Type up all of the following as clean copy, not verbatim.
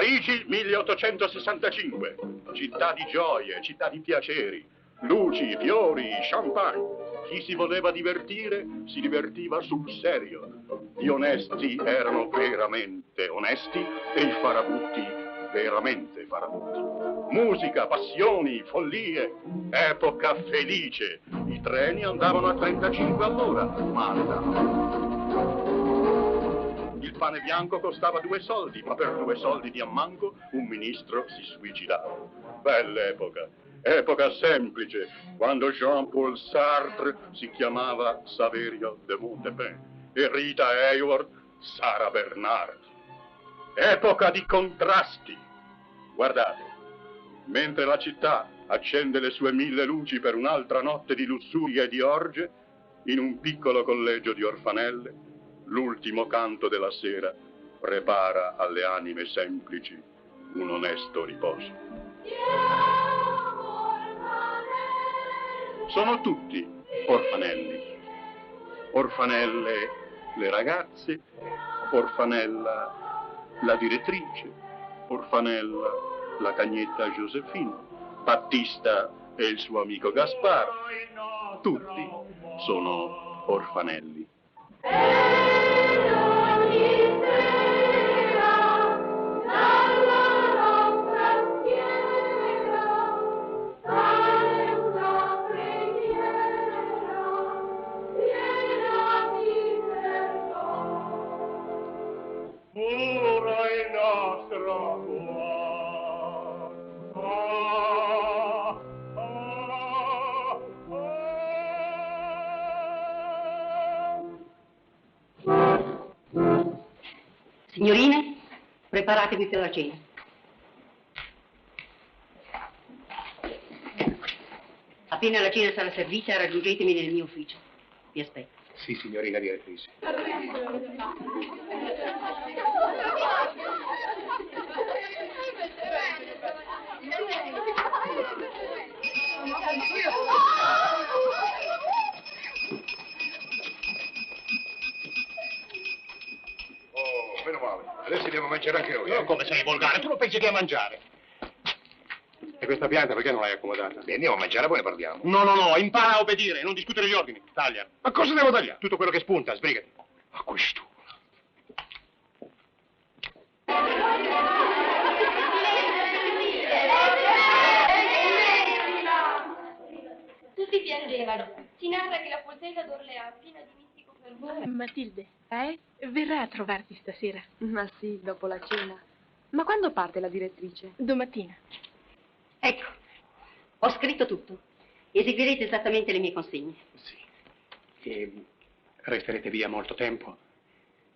Parigi 1865, città di gioie, città di piaceri, luci, fiori, champagne. Chi si voleva divertire si divertiva sul serio. Gli onesti erano veramente onesti e i farabutti veramente farabutti. Musica, passioni, follie, epoca felice. I treni andavano a 35 all'ora, ma andavano. Il pane bianco costava 2 soldi, ma per 2 soldi di ammanco un ministro si suicidava. Bella epoca, epoca semplice, quando Jean-Paul Sartre si chiamava Saverio de Montaigne e Rita Hayworth Sara Bernard. Epoca di contrasti. Guardate, mentre la città accende le sue 1000 luci per un'altra notte di lussuria e di orge, in un piccolo collegio di orfanelle, l'ultimo canto della sera prepara alle anime semplici un onesto riposo. Sono tutti orfanelli. Orfanelle le ragazze, orfanella la direttrice, orfanella la cagnetta Josephine, Battista e il suo amico Gaspar. Tutti sono orfanelli. Signorine, preparatevi per la cena. Appena la cena sarà servita, raggiungetemi nel mio ufficio. Vi aspetto. Sì, signorina direttrice. Meno male. Adesso andiamo a mangiare anche noi. No, come sei volgare? Tu non pensi che a mangiare? E questa pianta perché non l'hai accomodata? Beh, andiamo a mangiare, poi ne parliamo. No, impara a obbedire, non discutere gli ordini. Taglia. Ma cosa devo tagliare? Tutto quello che spunta, sbrigati. A questo. Tutti piangevano. Si narra che la Poltella d'Orléans, piena di mistico fervore... Matilde, verrà a trovarti stasera. Ma sì, dopo la cena. Ma quando parte la direttrice? Domattina. Ecco, ho scritto tutto. Eseguirete esattamente le mie consegne. Sì. E resterete via molto tempo.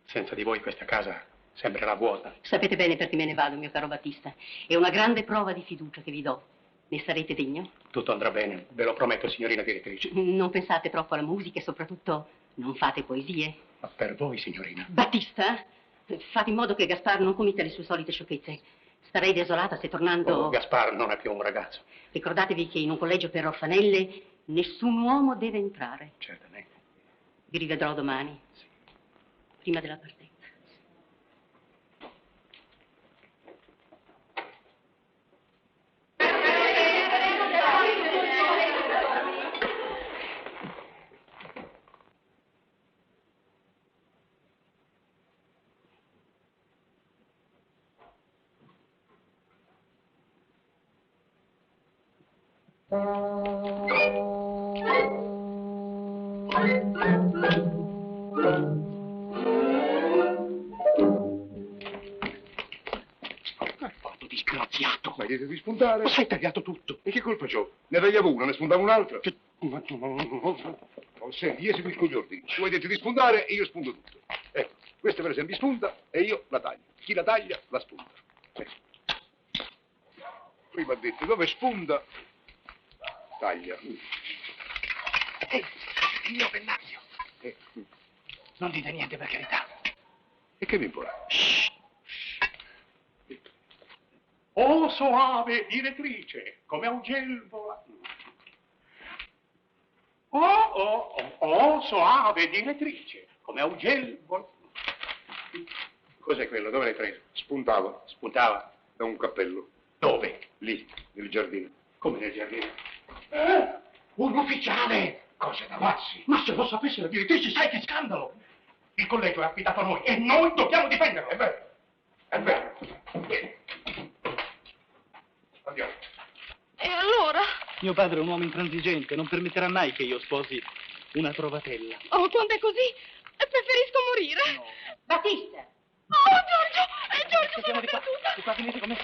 Senza di voi questa casa sembrerà vuota. Sapete bene perché me ne vado, mio caro Battista. È una grande prova di fiducia che vi do. Ne sarete degno? Tutto andrà bene, ve lo prometto, signorina direttrice. Non pensate troppo alla musica e soprattutto non fate poesie. Ma per voi, signorina. Battista, fate in modo che Gaspar non commetta le sue solite sciocchezze. Starei desolata se tornando... Oh, Gaspar non è più un ragazzo. Ricordatevi che in un collegio per orfanelle nessun uomo deve entrare. Certamente. Vi rivedrò domani. Sì. Prima della partenza. Porco disgraziato! Ma dite di spuntare? Ma hai tagliato tutto! E che colpa c'ho? Ne tagliavo una, ne spuntavo un'altra. Che... Oh, senti, io seguisco gli ordini. Tu hai detto di spuntare e io spunto tutto. Ecco, questa per esempio spunta e io la taglio. Chi la taglia, la spunta. Ecco. Prima ha detto dove spunta, taglia. Io Bellazio! Non dite niente per carità. E che mi importa? Oh, soave direttrice, come un gel vola... Oh, soave direttrice, come un gel vola... Cos'è quello? Dove l'hai preso? Spuntava. Da un cappello. Dove? Lì, nel giardino. Come nel giardino? Un ufficiale! Cose da pazzi. Ma se lo sapesse la direttrice, sai che scandalo! Il collegio è affidato a noi e noi dobbiamo difenderlo. È vero. È vero. Andiamo. E allora? Mio padre è un uomo intransigente, non permetterà mai che io sposi una trovatella. Oh, quando è così, preferisco morire. No. Battista! Oh, Giorgio, sono Di qua, perduta. di qua, venite con me.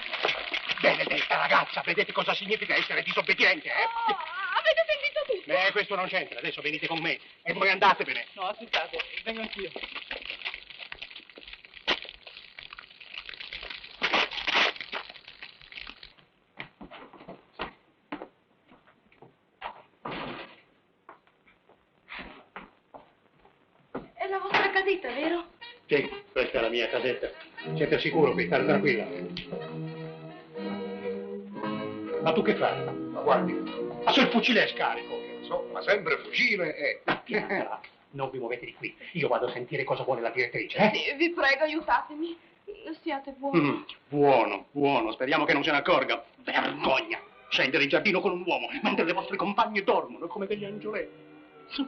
Benedetta ragazza, vedete cosa significa essere disobbediente, eh? Oh, avete sentito tutto? Questo non c'entra, adesso venite con me e voi andatevene. No, aspettate, vengo anch'io. È la vostra casetta, vero? Sì, questa è la mia casetta. Siete sicuro qui, state tranquilla. Ma tu che fai? Ma guardi, Ma se il fucile è scarico. so, ma sempre fucile e... Piantala, non vi muovete di qui. Io vado a sentire cosa vuole la direttrice, eh? Sì, vi prego, aiutatemi. Siate buoni. Buono, buono, speriamo che non se ne accorga. Vergogna! Scendere in giardino con un uomo, mentre le vostre compagne dormono come degli angioletti. Su.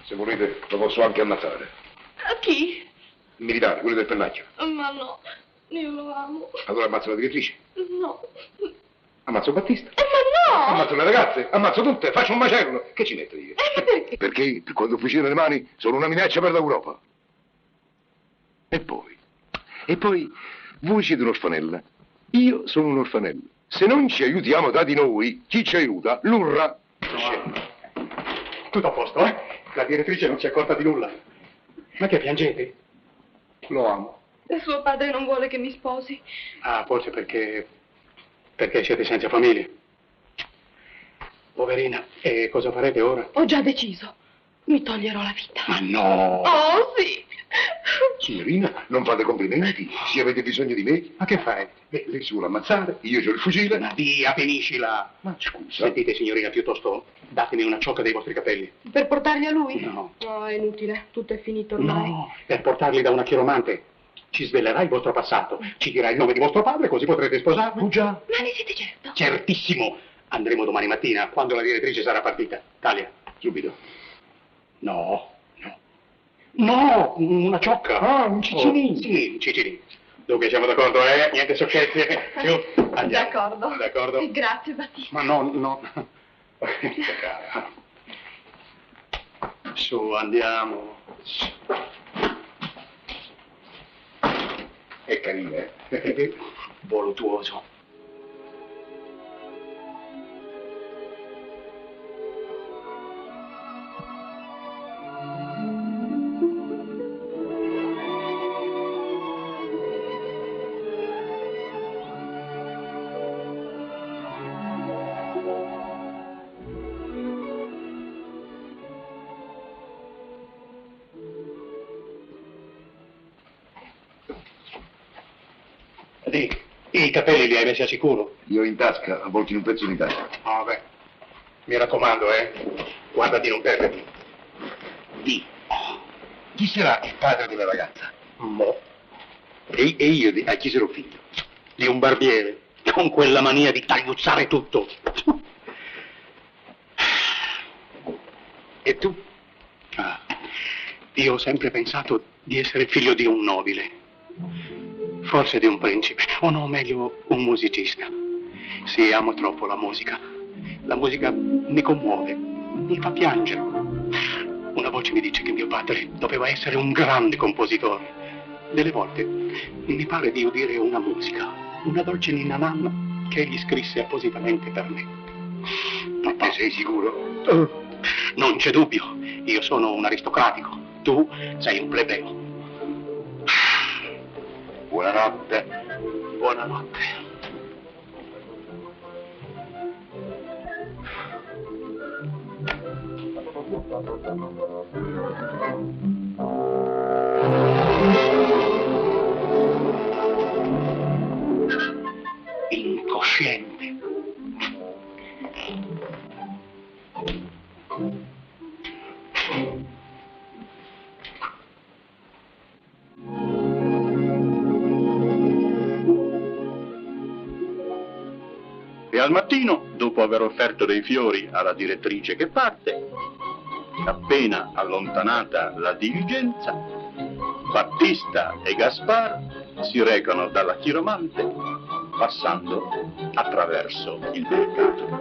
Se volete, lo posso anche ammazzare. A chi? Il militare, quello del pennaggio. Ma no, io lo amo. Allora ammazzo la direttrice. No. Ammazzo Battista. Ma no! Ammazzo le ragazze, ammazzo tutte, faccio un macello. Che ci metto io? Ma perché? Perché quando fucile nelle mani sono una minaccia per l'Europa. E poi, voi siete un'orfanella, io sono un orfanello. Se non ci aiutiamo da di noi, chi ci aiuta? L'urra. Tutto a posto, eh? La direttrice non si è accorta di nulla. Ma che piangete? Lo amo. E suo padre non vuole che mi sposi. Ah, forse perché siete senza famiglia. Poverina, e cosa farete ora? Ho già deciso. Mi toglierò la vita. Ma no! Oh, sì. Signorina, non fate complimenti. Se avete bisogno di me, Ma che fai? lei si vuole ammazzare, io ho il fucile. Ma via, finiscila! Ma scusa. Sentite, signorina, piuttosto datemi una ciocca dei vostri capelli. Per portarli a lui? No. No, è inutile. Tutto è finito ormai. No, per portarli da una chiromante. Ci svelerà il vostro passato, ci dirà il nome di vostro padre, così potrete sposarvi. Oh già. Ma ne siete certo? Certissimo! Andremo domani mattina, quando la direttrice sarà partita. Talia. Subito. No, no. No, una ciocca. Ah, un ciccinino. Oh, sì, un ciccinino. Dunque siamo d'accordo, eh? Niente sciocchezze. Su, andiamo. D'accordo. D'accordo? Grazie, Battista. Ma no, no. Cara. Su, andiamo. È carina, eh? Voluttuoso. I capelli li hai messi a sicuro? Io in tasca, avvolti in un pezzo di tasca. Ah, beh. Mi raccomando, guarda di non perderli. Di. Chi sarà il padre della ragazza? Mo. E io a chi sarò figlio? Di un barbiere, con quella mania di tagliuzzare tutto. E tu? Ah, io ho sempre pensato di essere figlio di un nobile, forse di un principe, o no, meglio, un musicista. Sì, amo troppo la musica. La musica mi commuove, mi fa piangere. Una voce mi dice che mio padre doveva essere un grande compositore. Delle volte mi pare di udire una musica, una dolce ninna nanna che egli scrisse appositamente per me. Ma te sei sicuro? Non c'è dubbio, io sono un aristocratico, tu sei un plebeo. Buonanotte. Buonanotte. Incosciente. E al mattino, dopo aver offerto dei fiori alla direttrice che parte, appena allontanata la diligenza, Battista e Gaspar si recano dalla chiromante passando attraverso il mercato.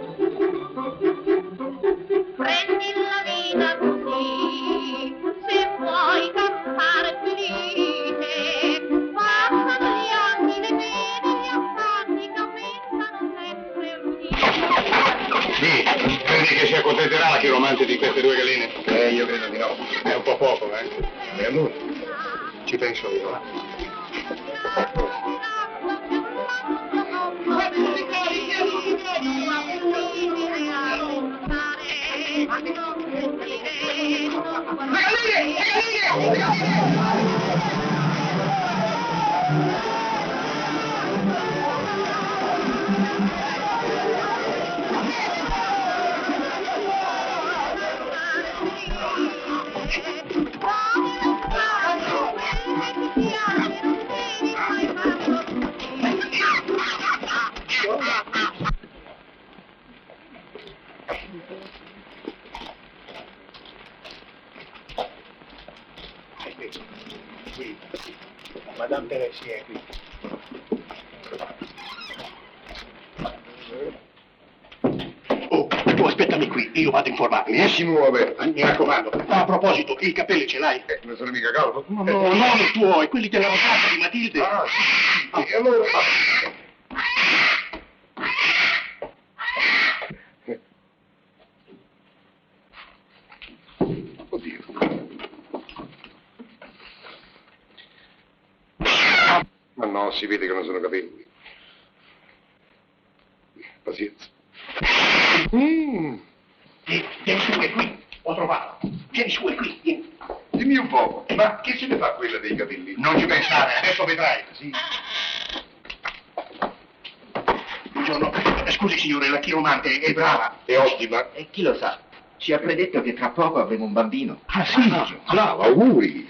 Prendi la vita così, se vuoi campare felice, passano gli anni, le pene, gli affanni che aumentano sempre uniti. Sì, credi che si accontenterà la chiromante di queste due galline? Io credo di no. È un po' poco, E allora? Ci penso io. Qui, Madame Teresi è qui. Oh, tu aspettami qui, io vado a informarmi, Non si muove. Mi raccomando. A proposito, i capelli ce l'hai? Non sono mica calvo. No, non i tuoi, quelli della ragazza di Matilde. Ah, sì. E allora? Oddio. Ma no, si vede che non sono capelli. Pazienza. Vieni su, è qui, ho trovato. Vieni su, è qui, vieni. Dimmi un po', ma che se ne fa quella dei capelli? Non ci pensare, adesso vedrai. Sì. Buongiorno. Scusi signore, la chiromante è brava. È ottima. E chi lo sa? Ci ha predetto che tra poco avremo un bambino. Ah sì? Brava, auguri.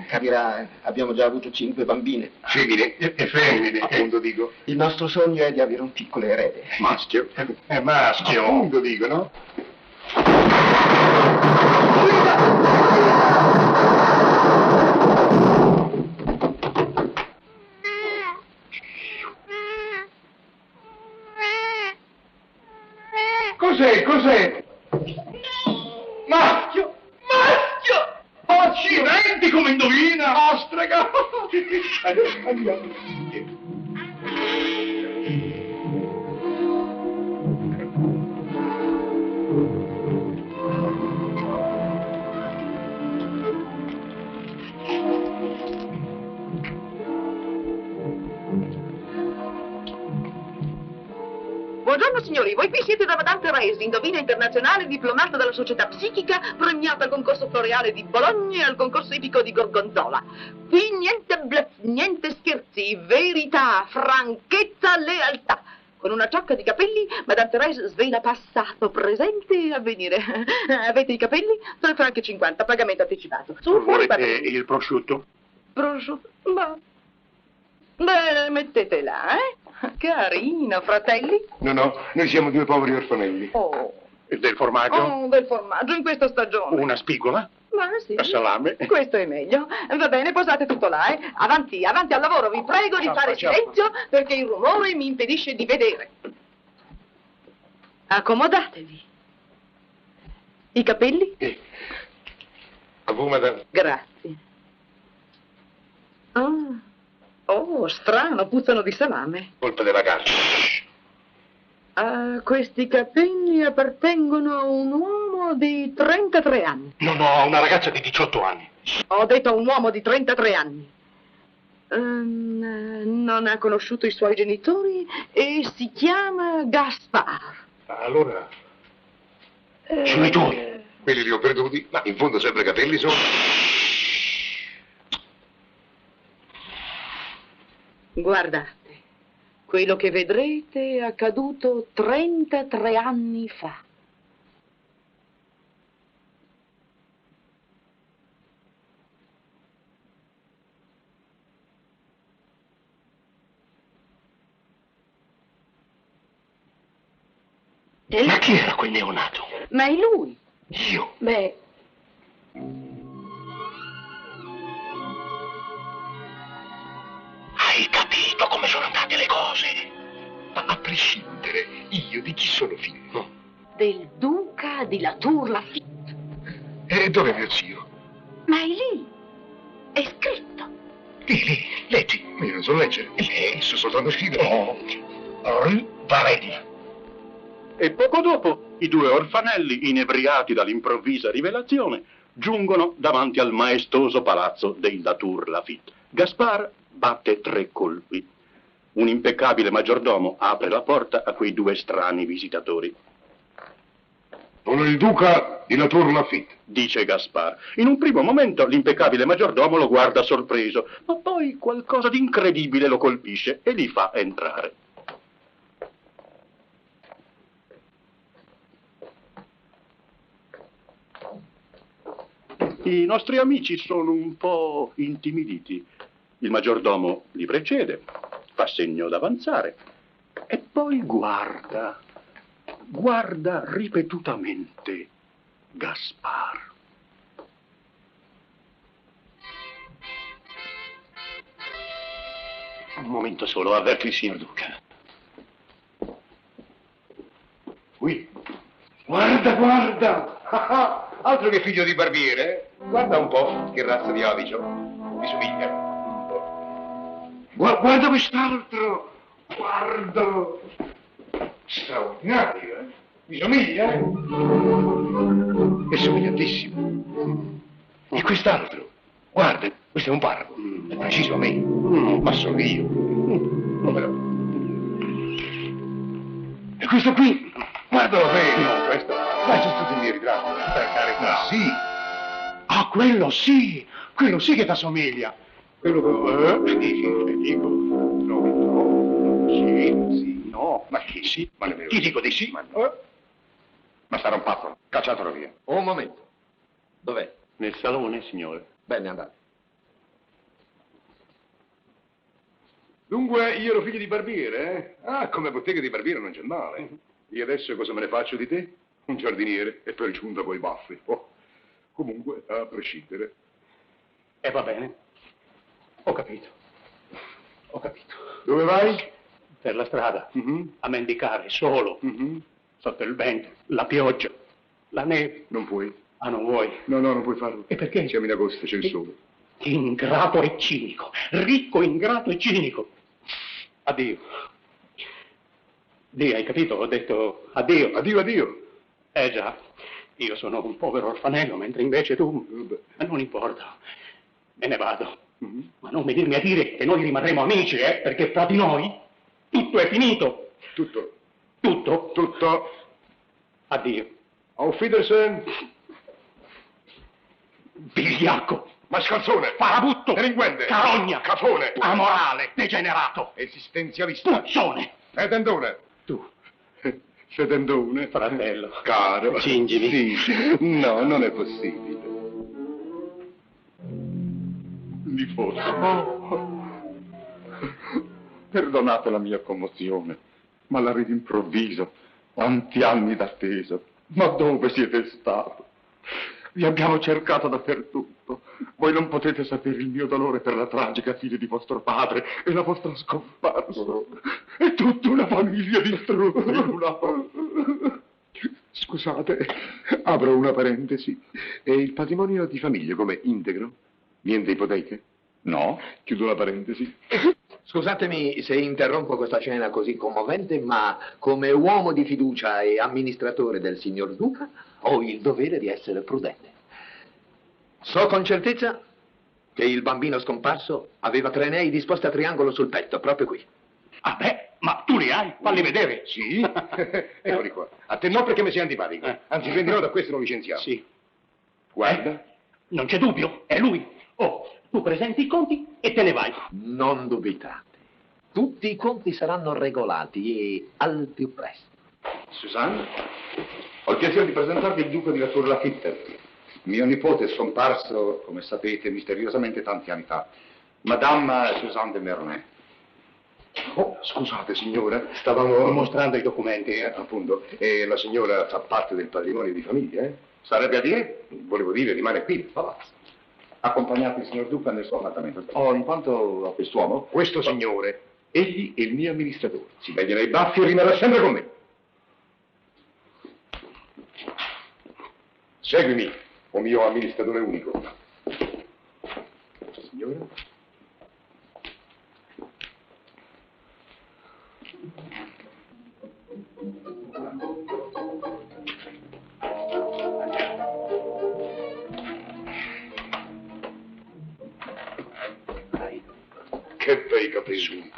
Capirà, abbiamo già avuto 5 bambine. Femmine e femmine, appunto dico. Il nostro sogno è di avere un piccolo erede. Maschio. È maschio. Appunto dico, no? Cos'è? Cos'è? Maschio! Maschio! Accidenti come indovina! Ostraca! Andiamo. Buongiorno signore. signori, voi qui siete da Madame Thérèse, indovina internazionale, diplomata dalla società psichica, premiata al concorso floreale di Bologna e al concorso ipico di Gorgonzola. Qui niente bluff, niente scherzi, verità, franchezza, lealtà. Con una ciocca di capelli, Madame Thérèse svela passato, presente e avvenire. Avete i capelli? 3,50 franchi, pagamento anticipato. Su, Volete il prosciutto? prosciutto? Beh, mettetela, eh? Carino, fratelli. No, noi siamo due poveri orfanelli. Oh. E del formaggio? Oh, del formaggio in questa stagione. Una spigola? Ma sì. A salame? Questo è meglio. Va bene, posate tutto là, eh? Avanti al lavoro, vi prego di fare silenzio perché il rumore mi impedisce di vedere. Accomodatevi. I capelli? A voi, madame. Grazie. Oh, strano, puzzano di salame. Colpa della carne. Questi capelli appartengono a un uomo di 33 anni. No, a una ragazza di 18 anni. Ho detto a un uomo di 33 anni. Non ha conosciuto i suoi genitori e si chiama Gaspar. Allora, sono i tuoi. Quelli li ho perduti, ma in fondo sempre capelli sono. Guardate, quello che vedrete è accaduto 33 anni fa. Ma chi era quel neonato? Ma è lui. Io? Beh, hai capito come sono andate le cose? Ma a prescindere, io di chi sono figlio? del duca di Latour Lafitte. E dov'è mio zio? Ma è lì. È scritto. Lì, leggi. Ma io non so leggere. So soltanto scrivere. Henri Varenne. E poco dopo i due orfanelli, inebriati dall'improvvisa rivelazione, giungono davanti al maestoso palazzo dei Latour Lafitte. Gaspard batte 3 colpi. Un impeccabile maggiordomo apre la porta a quei due strani visitatori. Sono il duca di Latour Lafitte, dice Gaspard. In un primo momento l'impeccabile maggiordomo lo guarda sorpreso, ma poi qualcosa di incredibile lo colpisce e li fa entrare. I nostri amici sono un po' intimiditi. Il maggiordomo li precede, fa segno d'avanzare e poi guarda ripetutamente Gaspard. Un momento solo, avverti il signor Duca. Qui. Guarda! Altro che figlio di barbiere, eh? Guarda un po' che razza di avicio. Mi somiglia un po'. Guarda quest'altro! Guarda! Straordinario, eh? Mi somiglia? È somigliantissimo. E quest'altro? Guarda, questo è un parroco. È preciso a me. Ma sono io. Però. E questo qui? Guardalo bene. No, questo. Ma c'è tutto il mio ritratto. Per carità. Sì. Ah, quello sì che t'assomiglia. Quello che... dico. No. Sì. No. Ma chi sì? Ma nemmeno. Ti dico di sì. Ma sarà un pazzo. Cacciatelo via. Un momento. Dov'è? Nel salone, signore. Bene, andate. Dunque, io ero figlio di barbiere, eh? Ah, come bottega di barbiere non c'è male. Io adesso cosa me ne faccio di te? Un giardiniere e per giunta coi baffi. Oh. Comunque, a prescindere. E va bene. Ho capito. Dove vai? Per la strada. A mendicare, solo. Sotto il vento, la pioggia, la neve. Non puoi. Ah, non vuoi? No, non puoi farlo. E perché? Siamo in agosto, c'è il sole. Ingrato e cinico. Ricco, ingrato e cinico. Addio. Dio, hai capito? Ho detto addio. Addio. Già. Io sono un povero orfanello, mentre invece tu... Ma non importa. Me ne vado. Ma non venirmi a dire che noi rimarremo amici, perché fra di noi tutto è finito. Tutto? Tutto? Tutto. Addio. Auf Wiedersehen. Vigliacco, Mascalzone. farabutto, Delinquente. carogna, Cafone. amorale, degenerato, Esistenzialista. puzzone. Tendone. Tu, Tendone. fratello. Caro. Cingimi. Sì. No, non è possibile. Nipote. Perdonate la mia commozione, ma la rido improvviso, tanti anni d'attesa. Ma dove siete stato? Vi abbiamo cercato dappertutto. Voi non potete sapere il mio dolore per la tragica fine di vostro padre e la vostra scomparsa. È tutta una famiglia distrutta in una... Scusate, apro una parentesi. E il patrimonio di famiglia com'è? Integro? Niente ipoteche? No? Chiudo la parentesi. Scusatemi se interrompo questa scena così commovente, ma come uomo di fiducia e amministratore del signor Duca ho il dovere di essere prudente. So con certezza che il bambino scomparso aveva 3 anelli disposti a triangolo sul petto, proprio qui. Ah beh, ma tu li hai? Falli vedere. Sì? Eccoli qua. A te no perché mi sei antipatico. Anzi, prendi nota, questo lo licenziamo. Sì. Guarda. Non c'è dubbio, è lui. Oh, tu presenti i conti e te ne vai. Non dubitate. Tutti i conti saranno regolati e al più presto. Susanne, ho il piacere di presentarvi il duca di La Tour Lafitte. Mio nipote è scomparso, come sapete, misteriosamente tanti anni fa. Madame Suzanne de Mernay. Oh, scusate signora, stavamo Mostrando i documenti. appunto, e la signora fa parte del patrimonio di famiglia, eh? Sarebbe a dire? Volevo dire, rimane qui, nel palazzo. Accompagnate il signor duca nel suo appartamento. Oh, in quanto a quest'uomo, Questo signore, egli è il mio amministratore. si taglierà i baffi e rimarrà sempre con me. Seguimi, o mio amministratore unico. Signora? Che bei capelli.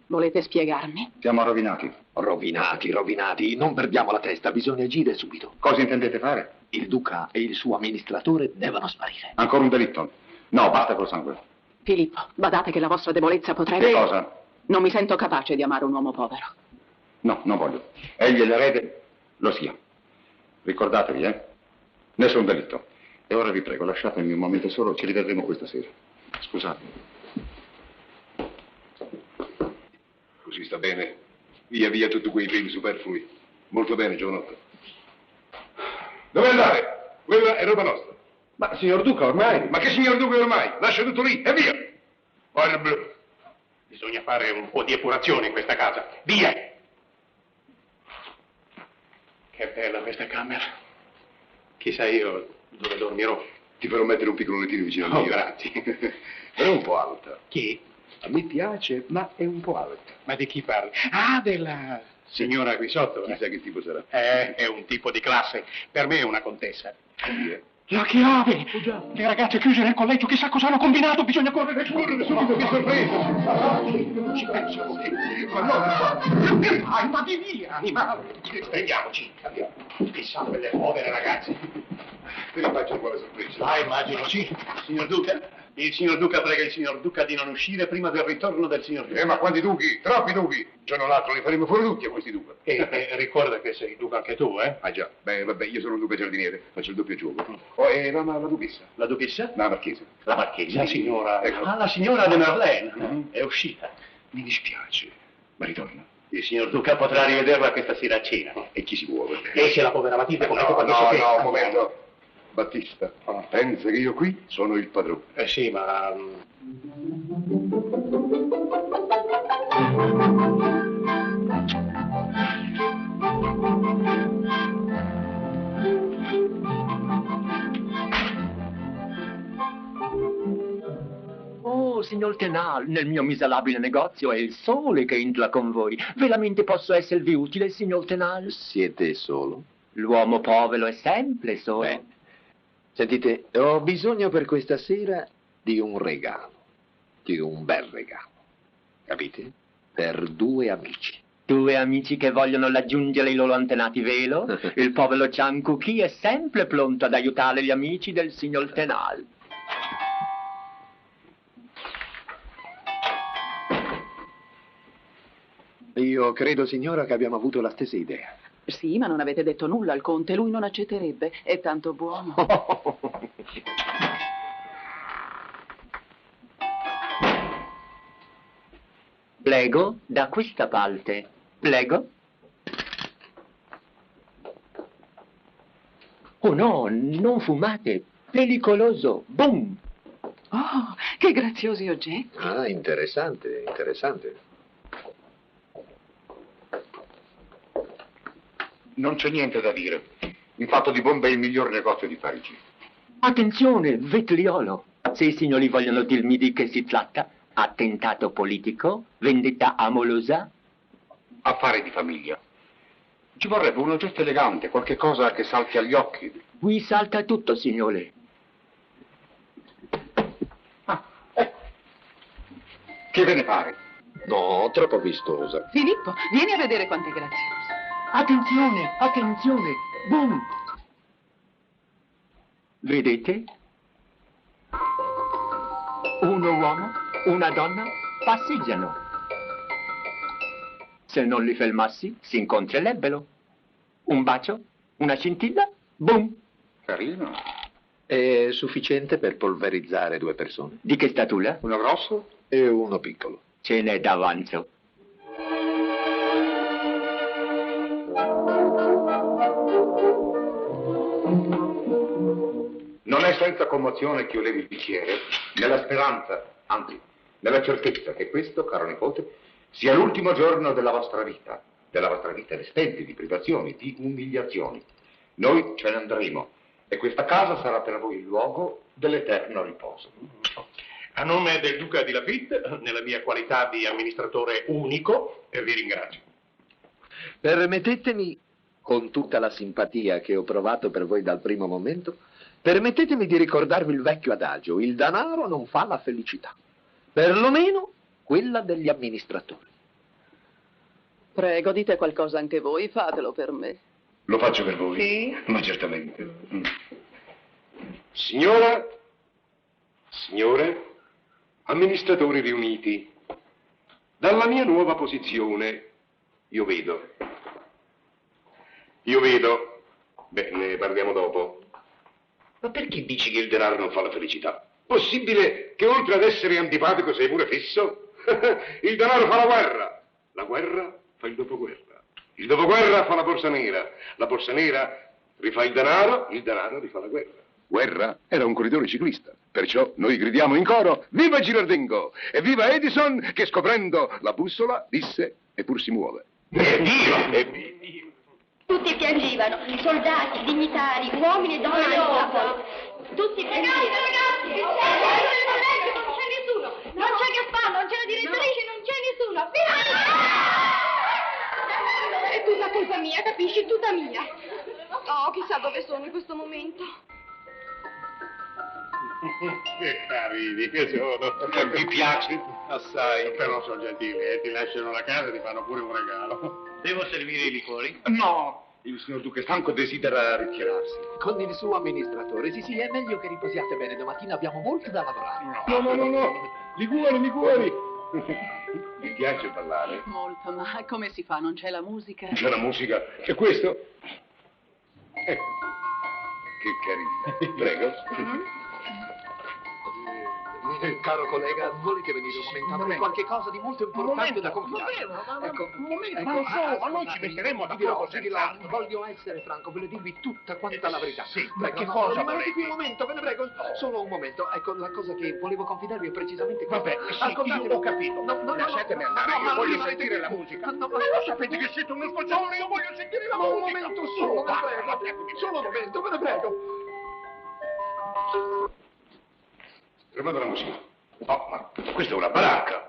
Volete spiegarmi? Siamo rovinati. Rovinati. Non perdiamo la testa, bisogna agire subito. Cosa intendete fare? Il duca e il suo amministratore devono sparire. Ancora un delitto? No, basta col sangue. Filippo, badate che la vostra debolezza potrebbe... Che cosa? Non mi sento capace di amare un uomo povero. No, non voglio. Egli è l'erede, lo sia. Ricordatevi, Nessun delitto. E ora vi prego, lasciatemi un momento solo, ci rivedremo questa sera. Scusate. Così sta bene. Via tutti quei peli superflui. Molto bene, giovanotto. Dove andare? Quella è roba nostra. Ma, signor duca, ormai... Ma che signor Duca ormai? Lascia tutto lì e via! Guarda il blu. Bisogna fare un po' di epurazione in questa casa. Via! Che bella questa camera. Chissà io dove dormirò. Ti farò mettere un piccolo lettino vicino al mio. Oh, grazie. Però è un po' alta. Chi? A me piace, ma è un po' alta. Ma di chi parli? Ah, della signora qui sotto. Chissà che tipo sarà. È un tipo di classe. Per me è una contessa. Via. La chiave! Le ragazze chiuse nel collegio, chissà cosa hanno combinato, bisogna correre Subito, che sorpresa! Non ci penso, ma no, dai, ma di via, animale! Prendiamoci, andiamo. Chissà quelle povere ragazze. Te ne faccio quale sorpresa. Ah, immagino, sì. Signor Duca, il signor Duca prega il signor Duca di non uscire prima del ritorno del signor Duca. Ma quanti duchi? Troppi duchi! Un giorno o l'altro li faremo fuori tutti a questi duca. E ricorda che sei Duca anche tu, eh? Ah già, beh, vabbè, io sono un duca giardiniere, faccio il doppio gioco. Oh, e la duchessa? La duchessa? La marchesa. La marchesa, la signora. Ecco. Ah, la signora de Merlin. È uscita. Mi dispiace, ma ritorna. Il signor Duca potrà rivederla questa sera a cena. E chi si vuole? Esce la povera Matilde come No, quando un momento. Battista, pensa che io qui sono il padrone. Sì, ma... Oh, signor Tenal, nel mio miserabile negozio è il sole che entra con voi. Veramente posso esservi utile, signor Tenal? Siete solo? L'uomo povero è sempre solo. Bene. Sentite, ho bisogno per questa sera di un regalo, di un bel regalo, capite? Per 2 amici. Due amici che vogliono raggiungere i loro antenati, vero? Il povero Chan Kuki è sempre pronto ad aiutare gli amici del signor Tenal. Io credo, signora, che abbiamo avuto la stessa idea. Sì, ma non avete detto nulla al conte, lui non accetterebbe, è tanto buono. Prego, da questa parte. Prego. Oh no, non fumate, pericoloso. Boom! Oh, che graziosi oggetti. Ah, interessante, interessante. Non c'è niente da dire. Il fatto di bomba è il miglior negozio di Parigi. Attenzione, vetriolo. Se i signori vogliono dirmi di che si tratta, attentato politico, vendetta amorosa? Affari di famiglia. Ci vorrebbe un oggetto elegante, qualche cosa che salti agli occhi. Qui salta tutto, signore. Che ve ne pare? No, troppo vistosa. Filippo, vieni a vedere quanto è grazioso. Attenzione, attenzione. Boom! Vedete? Un uomo, una donna passeggiano. Se non li fermassi, si incontrerebbero. Un bacio, una scintilla, boom! Carino. È sufficiente per polverizzare due persone. Di che statura? Uno grosso e uno piccolo. Ce n'è d'avanzo. Non è senza commozione che io levi il bicchiere, nella speranza, anzi, nella certezza che questo, caro nipote, sia l'ultimo giorno della vostra vita di stenti, di privazioni, di umiliazioni. Noi ce ne andremo e questa casa sarà per voi il luogo dell'eterno riposo. A nome del Duca di Lafitte, nella mia qualità di amministratore unico, vi ringrazio. Permettetemi, con tutta la simpatia che ho provato per voi dal primo momento, permettetemi di ricordarvi il vecchio adagio: il denaro non fa la felicità, perlomeno quella degli amministratori. Prego, dite qualcosa anche voi, fatelo per me. Lo faccio per voi? Sì. Ma certamente. Signora, signore, amministratori riuniti, dalla mia nuova posizione io vedo, beh, ne parliamo dopo. Ma perché dici che il denaro non fa la felicità? Possibile che oltre ad essere antipatico sei pure fisso? Il denaro fa la guerra fa il dopoguerra fa la borsa nera rifà il denaro rifà la guerra. Guerra era un corridore ciclista, perciò noi gridiamo in coro: viva Girardengo e viva Edison, che scoprendo la bussola disse eppur si muove. Evviva! Tutti piangevano, soldati, dignitari, uomini e donne del popolo. Tutti piangevano. Ragazzi, non c'è nessuno. Non c'è Gaspar, non c'è la direttrice, non c'è nessuno. È tutta colpa mia, capisci? Tutta mia. Oh, chissà dove sono in questo momento. Che carini che sono. Mi piace Assai. Però sono gentili e ti lasciano la casa e ti fanno pure un regalo. Devo servire i liquori? No, il signor Duca Stanco desidera ritirarsi. Con il suo amministratore, sì, è meglio che riposiate bene, domattina abbiamo molto da lavorare. No, liquori. Mi piace ballare. Molto, ma come si fa? Non c'è la musica? C'è la musica. C'è questo? Ecco. Che carino. Prego. Caro collega, volete venire un momento? Avrei qualche cosa di molto importante da confidare. Ecco, un momento, ma noi ci metteremo d'accordo senz'altro. Voglio essere franco, voglio dirvi tutta quanta la verità. Sì, ma che cosa rimanete qui volete? un momento, ve ne prego, solo un momento. Ecco, la cosa che volevo confidarvi è precisamente questa. Vabbè, sì, io ho capito. Lasciatemi andare, io voglio sentire la musica. Ma lo sapete che siete uno scoccione, io voglio sentire la musica. Un momento solo, ve ne prego. Solo un momento, ve ne prego. Fermate la musica. No, ma questa è una baracca.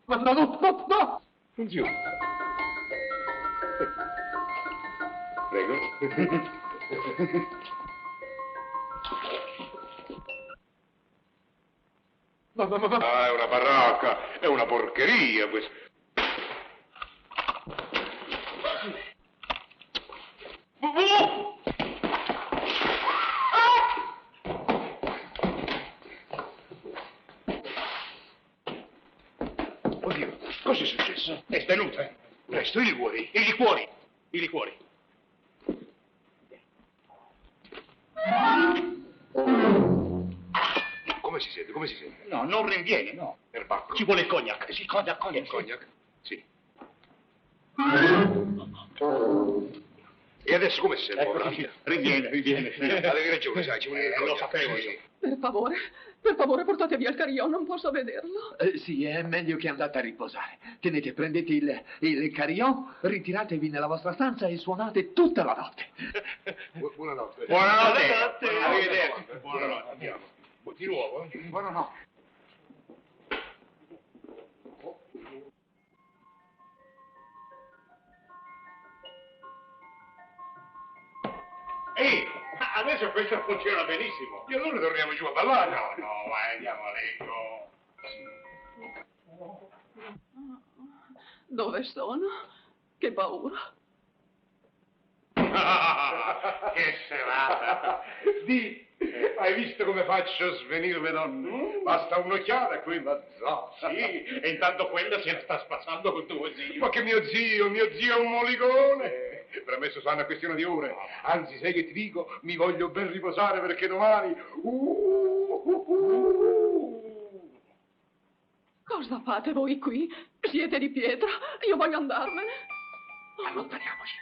Ma no! Funziona. Prego. Ah, è una baracca, è una porcheria questo. Oddio, cosa è successo? È svenuta. Presto, i liquori, i liquori, i liquori. Come si sente? Come si sente? No, non rinviene, no. Erbacco. Ci vuole il cognac. Sì, cognac, cognac. Il cognac? Sì. E adesso come si sente? Ecco, riviene. Avevi ragione, sai, ci vuole il cognac. Lo sapevo io. Per favore, portate via il carillon, non posso vederlo. Sì, è meglio che andate a riposare. Prendete il carillon, ritiratevi nella vostra stanza e suonate tutta la notte. Buonanotte. Buonanotte. Arrivederci. Buonanotte, andiamo. Di nuovo? Buonanotte. Ehi, adesso questo funziona benissimo. E allora torniamo giù a ballare? No, vai, andiamo a letto. Dove sono? Che paura. Che serata! Di, hai visto come faccio a svenirmi, donna? Basta un'occhiata e qui va zozza. Sì, e intanto quella si sta spassando con tuo zio. Ma che mio zio è un molicone! Per me sono una questione di ore. Anzi, sai che ti dico? Mi voglio ben riposare perché domani... Cosa fate voi qui? Siete di pietra? Io voglio andarmene. Allontaniamoci.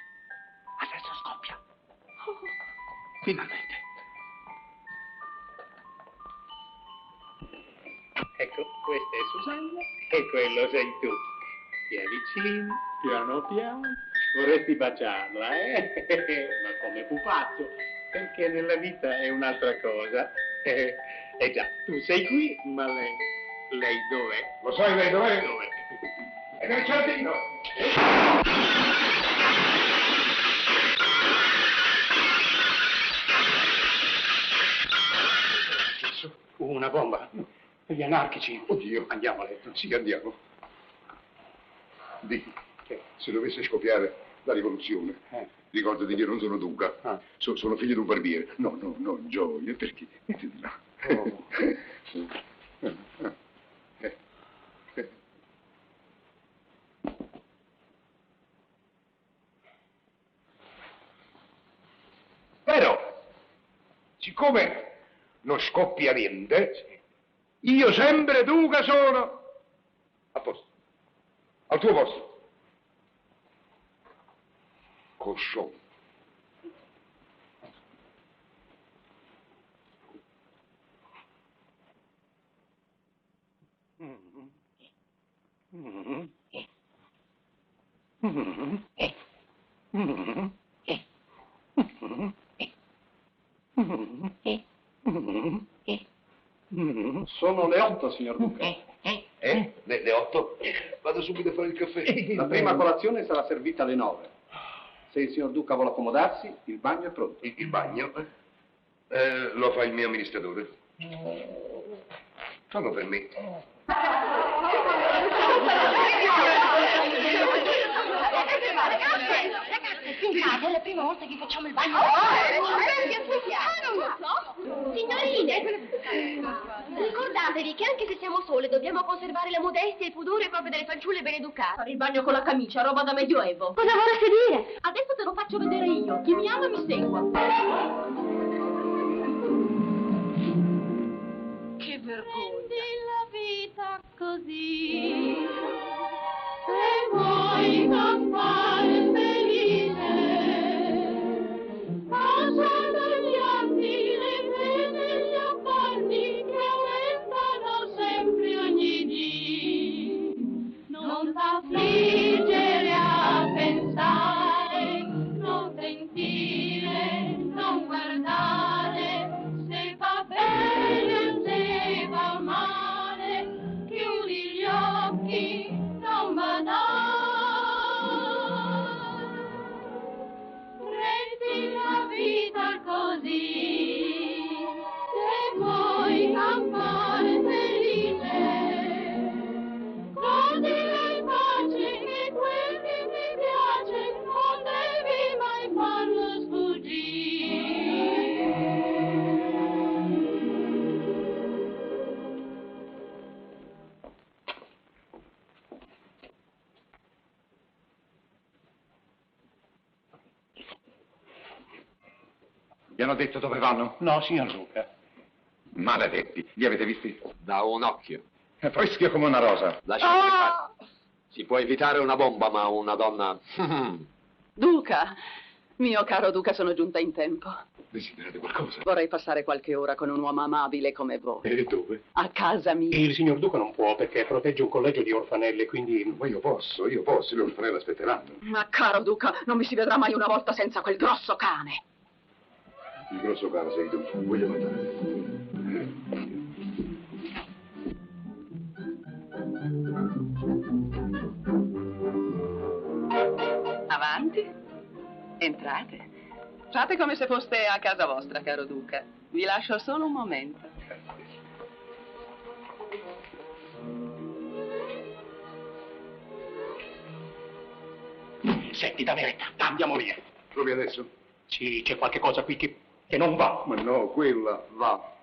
Adesso scoppia. Finalmente. Ecco, questa è Susanna e quello sei tu. Vieni vicino, piano piano. Vorresti baciarla, eh? Ma come pupazzo, perché nella vita è un'altra cosa. Già, tu sei qui, ma lei dov'è? Lo sai lei dov'è? Dov'è? È nel giardino. Una bomba. Gli anarchici. Oddio. Andiamo a letto. Sì, andiamo. Di, se dovesse scoppiare la rivoluzione, ricordati che io non sono duca, sono figlio di un barbiere. No, gioia, perché? Mettiti là. Però, siccome non scoppia niente, io sempre duca sono a posto, al tuo posto. Coscione. Sono le 8, signor Duca. Le 8? Vado subito a fare il caffè. La prima colazione sarà servita alle 9. Se il signor Duca vuole accomodarsi, il bagno è pronto. Il bagno? Lo fa il mio amministratore. Fallo per me. Ragazze, in casa è la prima volta che facciamo il bagno. Non lo so. Signorine, ricordatevi che anche se siamo sole dobbiamo conservare la modestia e il pudore proprio delle fanciulle ben educate. Fare il bagno con la camicia, roba da medioevo. Cosa vorreste dire? Adesso te lo faccio vedere io. Chi mi ama mi segua. Che vergogna. Prendi la vita così, se vuoi campare felice, passano gli anni, le pene, gli affanni che aumentano sempre ogni dì. Non t'affliggere a pensare, non sentire, non guardare, se va bene, se va male, chiudi gli occhi, non badare. Prendi la vita così, se vuoi campare felice, Vi hanno detto dove vanno? No, signor Duca. Maledetti, li avete visti? Da un occhio. È freschio come una rosa. Lasciateli fare. Si può evitare una bomba, ma una donna... Duca, mio caro Duca, sono giunta in tempo. Desiderate qualcosa? Vorrei passare qualche ora con un uomo amabile come voi. E dove? A casa mia. Il signor Duca non può perché protegge un collegio di orfanelle, quindi... Ma io posso, le orfanelle aspetteranno. Ma caro Duca, non mi si vedrà mai una volta senza quel grosso cane. Il grosso cane sei tu, voglio andare. Avanti, entrate. Fate come se foste a casa vostra, caro Duca. Vi lascio solo un momento. Senti, dammi retta, andiamo via. Proprio adesso? Sì, c'è qualche cosa qui che non va. Ma no, quella va.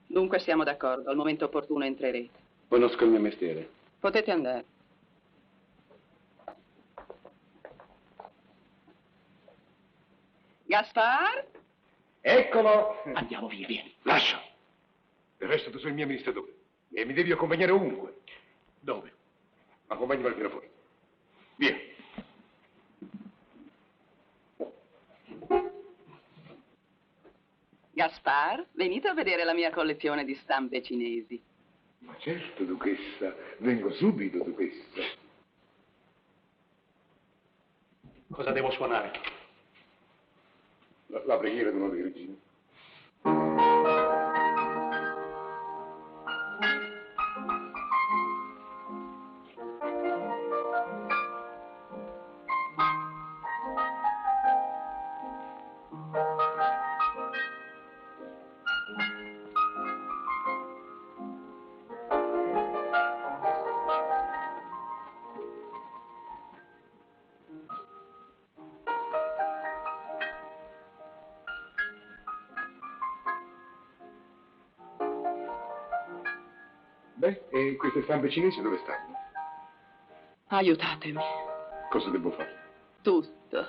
Dunque siamo d'accordo, al momento opportuno entrerete. Conosco il mio mestiere. Potete andare. Gaspar? Eccolo! Andiamo via, vieni. Lascia. Del resto tu sei il mio amministratore e mi devi accompagnare ovunque. Dove? Accompagnami al pianoforte. Via. Gaspar, venite a vedere la mia collezione di stampe cinesi. Ma certo, duchessa. Vengo subito, duchessa. Cosa devo suonare? La preghiera di una vergine. Beh, e queste stampe cinesi dove stanno? Aiutatemi. Cosa devo fare? Tutto.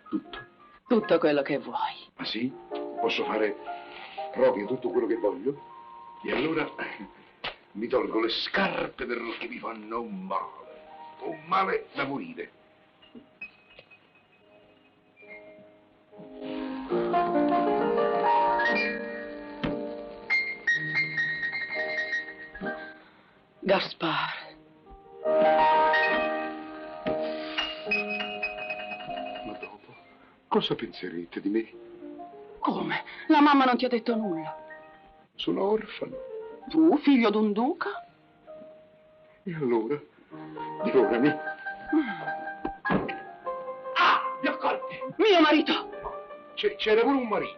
Tutto. Tutto quello che vuoi. Ah sì? Posso fare proprio tutto quello che voglio? E allora mi tolgo le scarpe perché mi fanno un male da morire. Gaspar. Ma dopo, cosa penserete di me? Come? La mamma non ti ha detto nulla. Sono orfano. Tu, figlio d'un duca? E allora? Divorami. Ah, li ho colti! Mio marito! C'era pure un marito.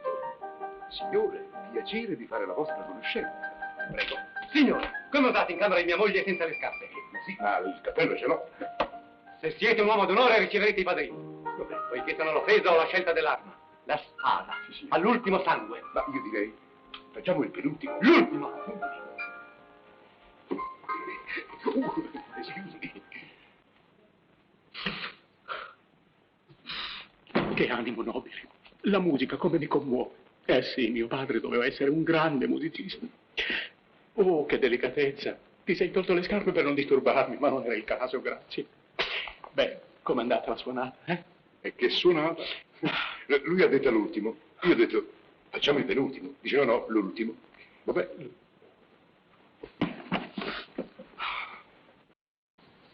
Signore, piacere di fare la vostra conoscenza. Prego. Signore, come osate in camera di mia moglie senza le scarpe? Ma sì, ma il cappello ce l'ho. Se siete un uomo d'onore riceverete i padrini. Poiché sono l'offesa o la scelta dell'arma. La spada. Sì. All'ultimo sangue. Ma io direi, facciamo il penultimo. L'ultimo. Scusi. Che animo nobile. La musica come mi commuove. Eh sì, mio padre doveva essere un grande musicista. Oh, che delicatezza. Ti sei tolto le scarpe per non disturbarmi, ma non era il caso, grazie. Beh, com'è andata la suonata, eh? E che suonata? Lui ha detto l'ultimo. Io ho detto, facciamo il penultimo. Diceva no, l'ultimo. Vabbè.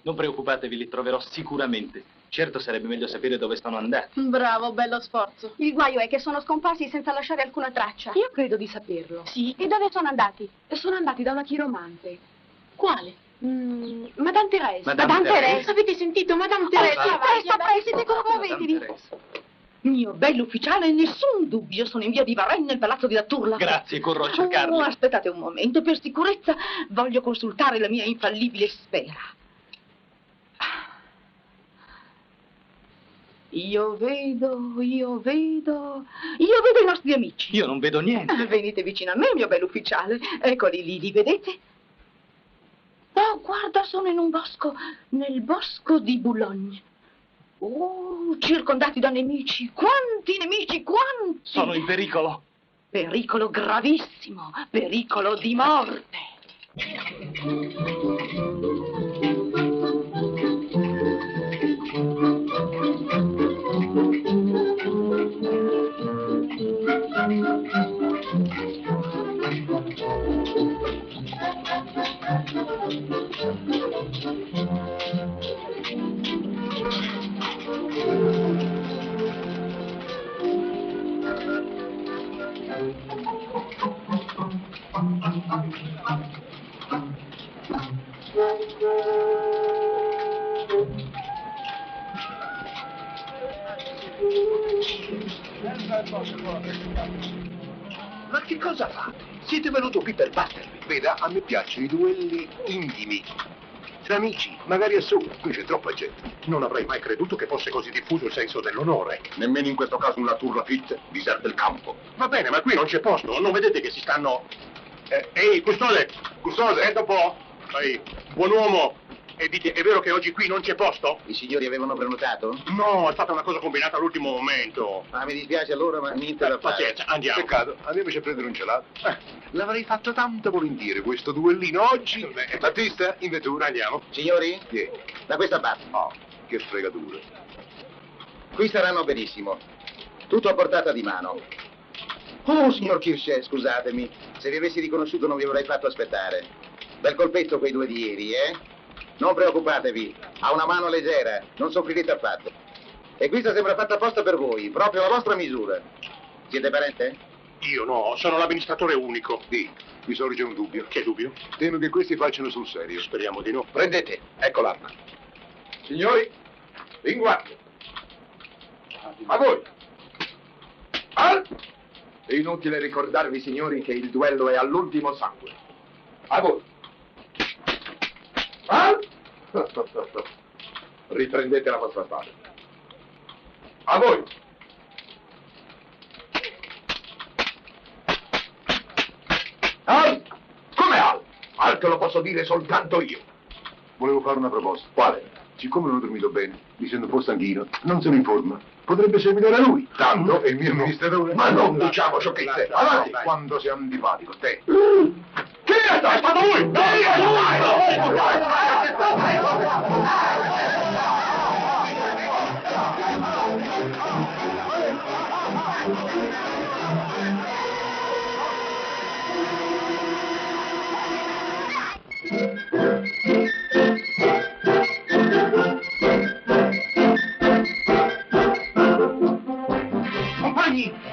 Non preoccupatevi, li troverò sicuramente. Certo sarebbe meglio sapere dove sono andati. Bravo, bello sforzo. Il guaio è che sono scomparsi senza lasciare alcuna traccia. Io credo di saperlo. Sì? E dove sono andati? Sono andati da una chiromante. Quale? Madame Thérèse. Madame Thérèse? Avete sentito, Madame Thérèse? Siete commuovetevi. Mio bello ufficiale, nessun dubbio, sono in via di Varennes nel palazzo di Latturla. Grazie, corro a cercarli. Aspettate un momento, per sicurezza voglio consultare la mia infallibile sfera. Io vedo i nostri amici. Io non vedo niente. Venite vicino a me, mio bello ufficiale. Eccoli lì, li vedete? Oh, guarda, sono in un bosco, nel bosco di Boulogne. Oh, circondati da nemici. Quanti nemici, quanti! Sono in pericolo. Pericolo gravissimo, pericolo di morte. Ma che cosa fate? Siete venuti qui per battervi? Veda, a me piacciono i duelli intimi. Tra amici, magari a solo. Qui c'è troppa gente. Non avrei mai creduto che fosse così diffuso il senso dell'onore. Nemmeno in questo caso una turla fit diserta il campo. Va bene, ma qui non c'è posto. Non vedete che si stanno... Ehi, custode! Custode, senta un po'. Ehi, buon uomo. E dite, è vero che oggi qui non c'è posto? I signori avevano prenotato? No, è stata una cosa combinata all'ultimo momento. Ah, mi dispiace allora, ma niente da fare. Pazienza, andiamo. Peccato, andiamoci a prendere un gelato. L'avrei fatto tanto volentieri questo duellino oggi. Battista, in vettura, andiamo. Signori? Sì. Da questa parte. Oh, che fregatura. Qui saranno benissimo. Tutto a portata di mano. Oh, signor Kirsch, scusatemi. Se vi avessi riconosciuto non vi avrei fatto aspettare. Bel colpetto quei due di ieri, eh? Non preoccupatevi, ha una mano leggera, non soffrirete affatto. E questa sembra fatta apposta per voi, proprio la vostra misura. Siete parente? Io no, sono l'amministratore unico. Sì, mi sorge un dubbio. Che dubbio? Temo che questi facciano sul serio. Speriamo di no. Prendete, ecco l'arma. Signori, in guardia. A voi. È inutile ricordarvi, signori, che il duello è all'ultimo sangue. A voi. Riprendete la vostra spada. A voi. Come Al te lo posso dire soltanto io. Volevo fare una proposta. Quale? Siccome non ho dormito bene, mi sento un po' stanchino, non sono in forma. Potrebbe seguire lui. Tanto è il mio amministratore. Ma non diciamo sciocchezze. Avanti. Quando sei antipatico, te. Chi è stato lui?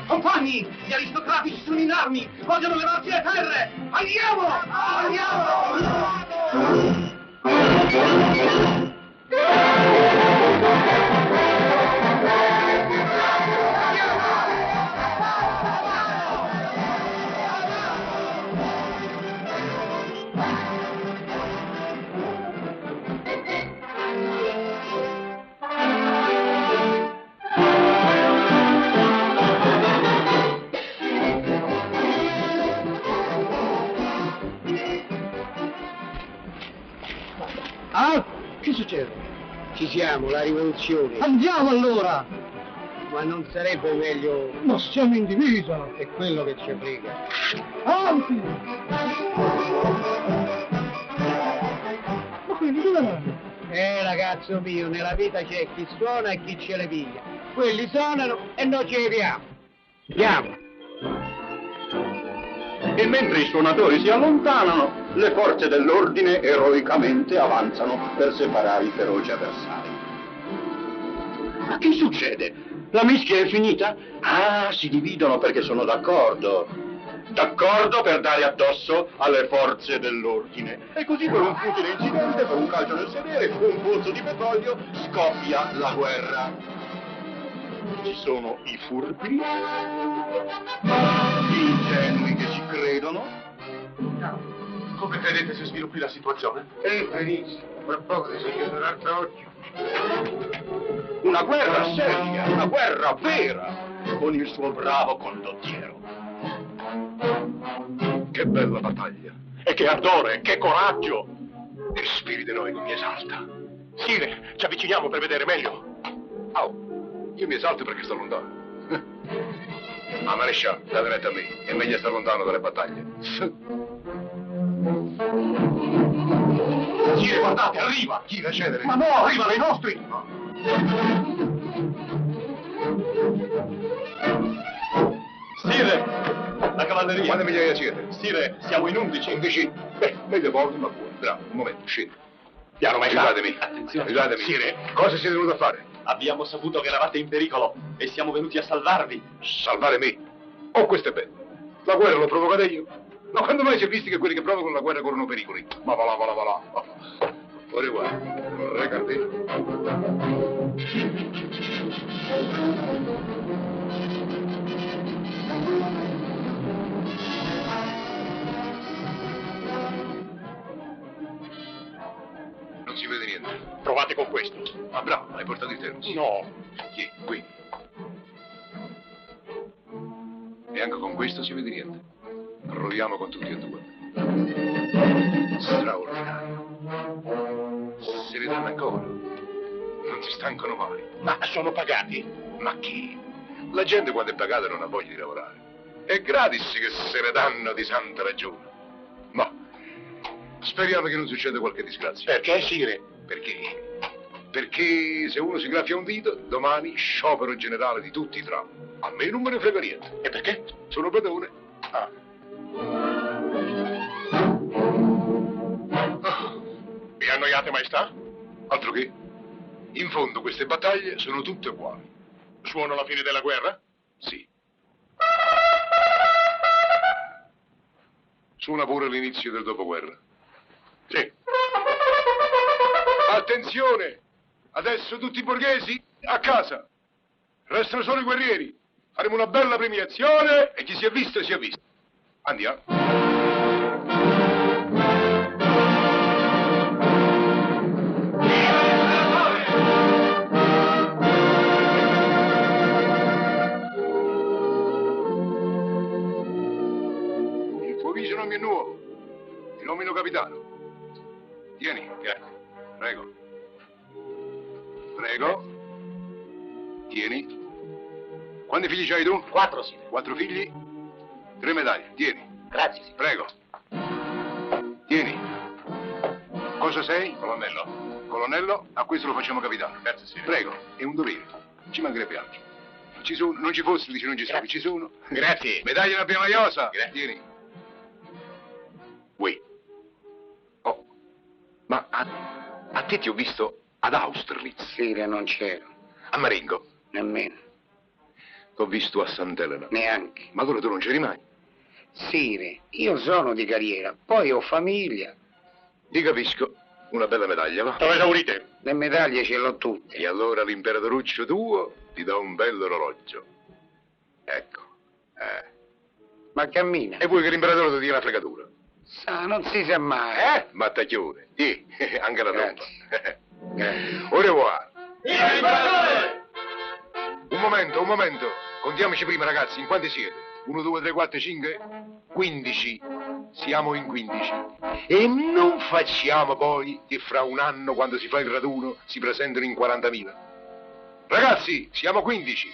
Compagni, gli aristocratici sono in armi, vogliono levarsi le terre! Andiamo! Che succede? Ci siamo, la rivoluzione. Andiamo allora! Ma non sarebbe meglio... Ma siamo in divisa! È quello che ci frega. Avanti! Ma quelli dove vanno? Ragazzo mio, nella vita c'è chi suona e chi ce le piglia. Quelli suonano e noi ci leviamo. Andiamo! E mentre i suonatori si allontanano, le forze dell'ordine eroicamente avanzano per separare i feroci avversari. Ma che succede? La mischia è finita? Ah, si dividono perché sono d'accordo. D'accordo per dare addosso alle forze dell'ordine. E così per un futile incidente, per un calcio nel sedere, un pozzo di petrolio, scoppia la guerra. Ci sono i furbi, gli ingenui che ci credono. Come credete si sviluppi la situazione? Benissimo, fra poco si chiuderà l'occhio. Una guerra seria, una guerra vera, con il suo bravo condottiero. Che bella battaglia. E che ardore, che coraggio! Che spirito eroico mi esalta. Sire, ci avviciniamo per vedere meglio. Oh, io mi esalto perché sto lontano. Ah, maresciallo, date retta a me. È meglio stare lontano dalle battaglie. Sire, guardate, arriva! Chi da cedere? Ma no, arrivano i nostri! Sire, la cavalleria. Quante migliaia siete? Sire, siamo in 11. 11? Beh, meglio pochi, ma buoni. Bravo, un momento, scendo. Piano, maestà. Aiutatemi. Attenzione. Aiutatemi. Sire. Cosa siete venuti a fare? Abbiamo saputo che eravate in pericolo e siamo venuti a salvarvi. Salvare me? Oh, questo è bello. La guerra l'ho provocata io. Ma quando mai si è visto che quelli che provocano la guerra corrono pericoli? Ma va là, va là, va là. Ora guarda. Regardez. Non si vede niente. Provate con questo. Ah, bravo, hai portato il termos. No. Chi? Qui. E anche con questo si vede niente. Proviamo con tutti e due. Straordinario. Se ne danno ancora. Non si stancano mai. Ma sono pagati? Ma chi? La gente quando è pagata non ha voglia di lavorare. È gratis che se ne danno di santa ragione. Ma speriamo che non succeda qualche disgrazia. Perché, Sire? Perché? Perché se uno si graffia un dito, domani sciopero generale di tutti i tram. A me non me ne frega niente. E perché? Sono padrone. Ah. Vi annoiate, maestà? Altro che. In fondo queste battaglie sono tutte uguali. Suona la fine della guerra? Sì. Suona pure l'inizio del dopoguerra. Sì. Attenzione! Adesso tutti i borghesi a casa. Restano solo i guerrieri. Faremo una bella premiazione e chi si è visto, si è visto. Andiamo. Il tuo vice non è nuovo. Ti nomino capitano. Tieni, grazie. Prego. Prego. Tieni. Quanti figli c'hai tu? 4, Sire. 4 figli? 3 medaglie. Tieni. Grazie, Sire. Prego. Tieni. Cosa sei? Colonnello. Colonnello? A questo lo facciamo capitano. Grazie, Sire. Prego. È un dovere. Ci mancherebbe altro. Ci sono, non ci fosse, dice non ci sono. Ci sono. Grazie. Medaglia ne abbiamo iosa. Grazie. Tieni. Uè. Oh. Ma a te ti ho visto ad Austerlitz. Sire, non c'ero. A Marengo. Nemmeno. T'ho visto a Sant'Elena. Neanche. Ma allora tu non c'eri mai? Sire, io sono di carriera, poi ho famiglia. Ti capisco. Una bella medaglia, va? Dove esaurite? Le medaglie ce l'ho tutte. E allora l'imperatoruccio tuo ti dà un bell'orologio. Ecco. Ma cammina. E vuoi che l'imperatore ti dia una fregatura? Sa, non si sa mai. Mattacchione. Sì, anche la tromba. Grazie. Au revoir. Viva l'imperatore! Un momento. Contiamoci prima, ragazzi. In quanti siete? 1, 2, 3, 4, 5? 15. Siamo in 15. E non facciamo poi che fra un anno, quando si fa il raduno, si presentano in 40.000. Ragazzi, siamo 15.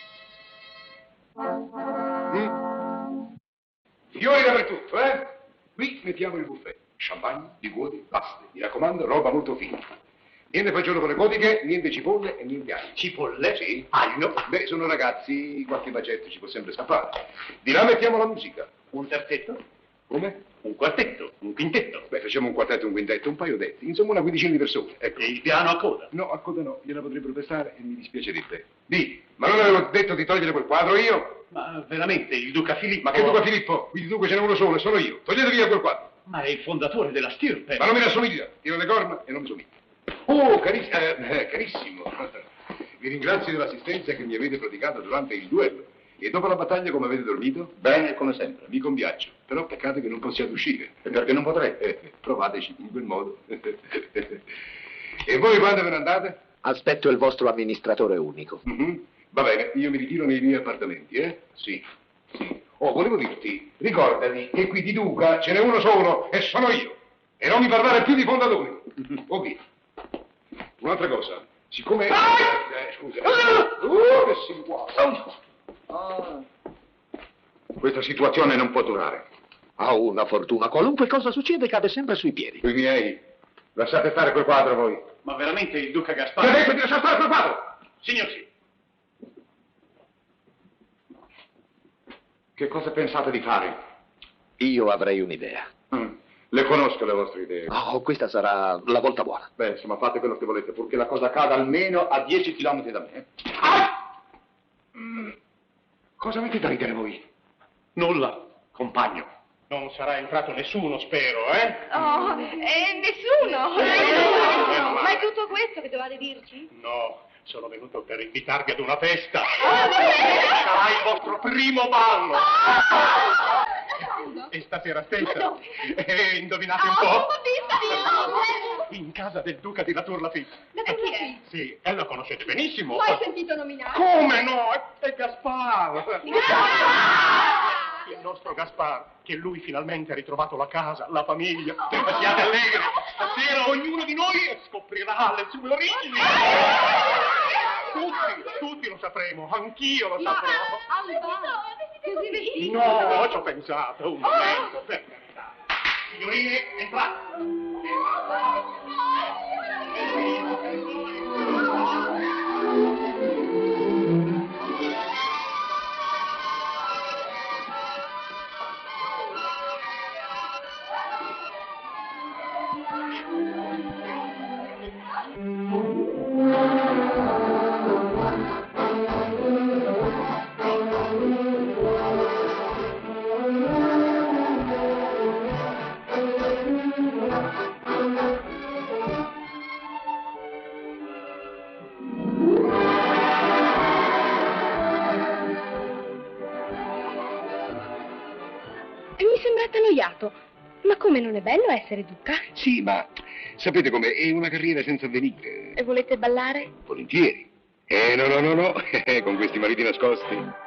Fiori dappertutto, eh? Qui mettiamo il buffet. Champagne, liquori, paste. Mi raccomando, roba molto fine. Niente fagiolo con le codiche, niente cipolle e niente aglio. Cipolle? Sì. Aglio? Beh, sono ragazzi, qualche bacetto ci può sempre scappare. Di là mettiamo la musica. Un terzetto? Come? Un quartetto? Un quintetto? Beh, facciamo un quartetto, un quintetto, un paio detti. Insomma, una quindicina di persone. Ecco. E il piano a coda? No, a coda no, gliela potrebbero prestare e mi dispiacerebbe. Di, ma non avevo detto di togliere quel quadro io? Ma veramente, il duca Filippo... Ma che duca Filippo? Il duca ce n'è uno solo, sono io. Togliete via quel quadro. Ma è il fondatore della stirpe. Ma non mi rassomiglia. Tira le corna e non mi somiglia. Oh, carissimo. Vi ringrazio dell'assistenza che mi avete praticato durante il duello. E dopo la battaglia come avete dormito? Bene, come sempre. Vi compiaccio, però peccato che non possiate uscire. E perché non potrei? Provateci in quel modo. E voi quando ve ne andate? Aspetto il vostro amministratore unico. Va bene, io mi ritiro nei miei appartamenti, eh? Sì. Oh, volevo dirti, ricordati che qui di duca ce n'è uno solo e sono io. E non mi parlare più di fondatori. Ok. Un'altra cosa, siccome... scusa. Che si vuole. Questa situazione non può durare. Ha una fortuna. Qualunque cosa succede cade sempre sui piedi. I miei. Lasciate stare quel quadro voi. Ma veramente il duca Ti ho Gaspare... detto di lasciare stare quel quadro! Signor sì. Che cosa pensate di fare? Io avrei un'idea. Le conosco le vostre idee. Oh, questa sarà la volta buona. Beh, insomma, fate quello che volete, purché la cosa cada almeno a 10 chilometri da me. Cosa avete da ridere voi? Nulla, compagno. Non sarà entrato nessuno, spero, eh? Oh, nessuno! Ma è tutto questo che dovete dirci? No, sono venuto per invitarvi ad una festa. Sarà il vostro primo ballo. E stasera stessa. E indovinate un po'? In casa del duca di Latour Lafitte. Ma chi è? Sì, e lo conoscete benissimo. Lo hai sentito nominare? Come no? È Gaspar. Il nostro Gaspar, che lui finalmente ha ritrovato la casa, la famiglia. Siate allegri. Stasera ognuno di noi scoprirà le sue origini. Tutti lo sapremo, anch'io lo saprò. Così vestito? No, ci ho pensato, un momento, per carità. Signorine, entrate. Mi sembra annoiato. Ma come non è bello essere duca? Sì, ma sapete com'è? È una carriera senza avvenire. E volete ballare? Volentieri. No. Con questi mariti nascosti.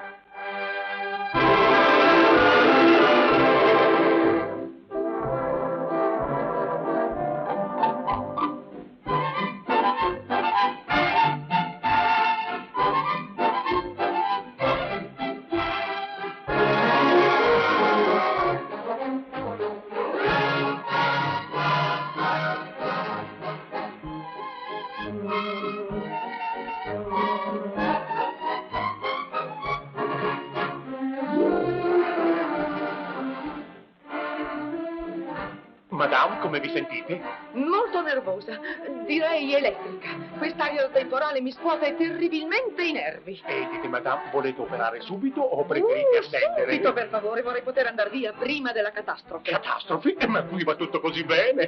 Madame, come vi sentite? Molto nervosa, direi elettrica. Quest'aria temporale mi scuote terribilmente i nervi. E dite, Madame, volete operare subito o preferite attendere? Subito, per favore, vorrei poter andare via prima della catastrofe. Catastrofi? Ma qui va tutto così bene.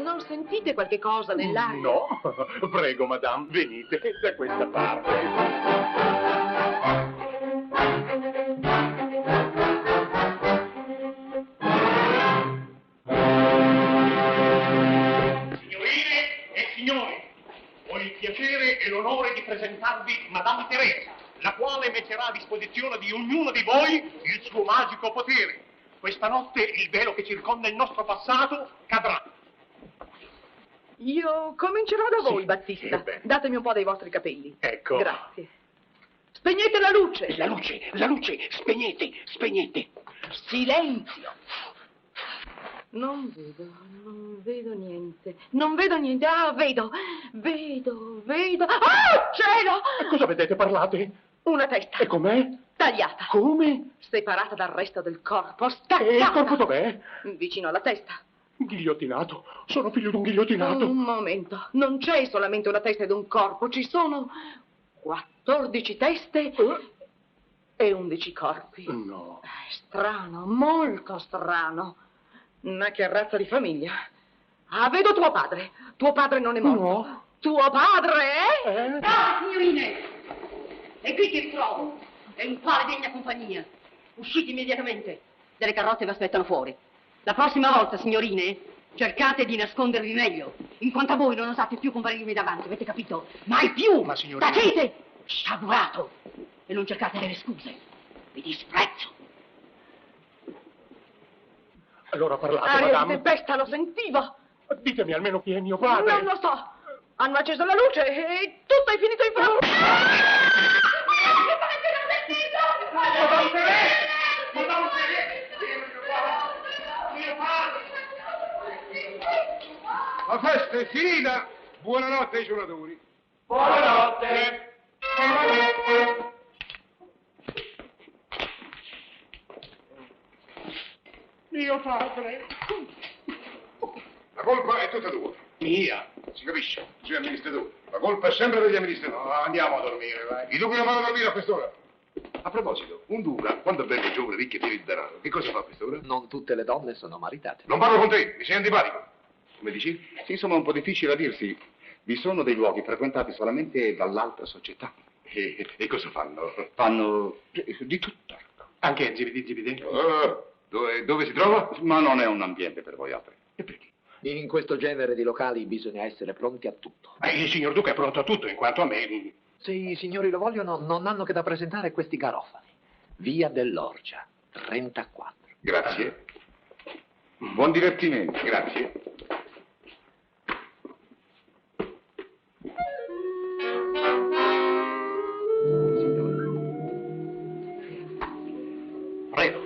Non sentite qualche cosa nell'aria? No, prego, Madame, venite da questa parte. Signori, ho il piacere e l'onore di presentarvi Madame Teresa, la quale metterà a disposizione di ognuno di voi il suo magico potere. Questa notte il velo che circonda il nostro passato cadrà. Io comincerò da voi, Battista. Datemi un po' dei vostri capelli. Ecco. Grazie. Spegnete la luce. La luce, spegnete. Silenzio. Non vedo niente. Non vedo niente. Ah, vedo. Ah, cielo! Cosa vedete? Parlate? Una testa. E com'è? Tagliata. Come? Separata dal resto del corpo. Staccata. E il corpo dov'è? Vicino alla testa. Ghigliottinato. Sono figlio di un ghigliottinato. Un momento. Non c'è solamente una testa ed un corpo. Ci sono 14 teste e 11 corpi. No. Strano, molto strano. Ma che razza di famiglia. Ah, vedo tuo padre. Tuo padre non è morto. No. Tuo padre? Ah, signorine! È qui che trovo. È in quale degna compagnia. Uscite immediatamente. Delle carrozze vi aspettano fuori. La prossima volta, signorine, cercate di nascondervi meglio. In quanto a voi non osate più comparirmi davanti, avete capito? Mai più! Ma signorina... Tacete! Sciagurato! E non cercate delle scuse. Vi disprezzo. Allora parlate, Aria di Madame. tempesta, lo sentivo. Ditemi almeno chi è mio padre. Non lo so. Hanno acceso la luce e tutto è finito in fuoco. La festa è finita! Buonanotte ai suonatori! Buonanotte! Mio padre! La colpa è tutta tua. Mia? Si capisce? Sei amministratore. La colpa è sempre degli amministratori. No, andiamo a dormire, vai. I duchi non vanno a dormire a quest'ora. A proposito, un duca, quando è bello, giovane, ricco e pieno di denaro, che cosa fa a quest'ora? Non tutte le donne sono maritate. Non parlo con te, mi sei antipatico. Come dici? Sì, insomma, è un po' difficile a dirsi. Vi sono dei luoghi frequentati solamente dall'alta società. E cosa fanno? Fanno di tutto. Anche zibidi? Dove si trova? Ma non è un ambiente per voi altri. E perché? In questo genere di locali bisogna essere pronti a tutto. Il signor Duca è pronto a tutto, in quanto a me... Se i signori lo vogliono, non hanno che da presentare questi garofani. Via dell'Orgia, 34. Grazie. Buon divertimento. Grazie. Prego.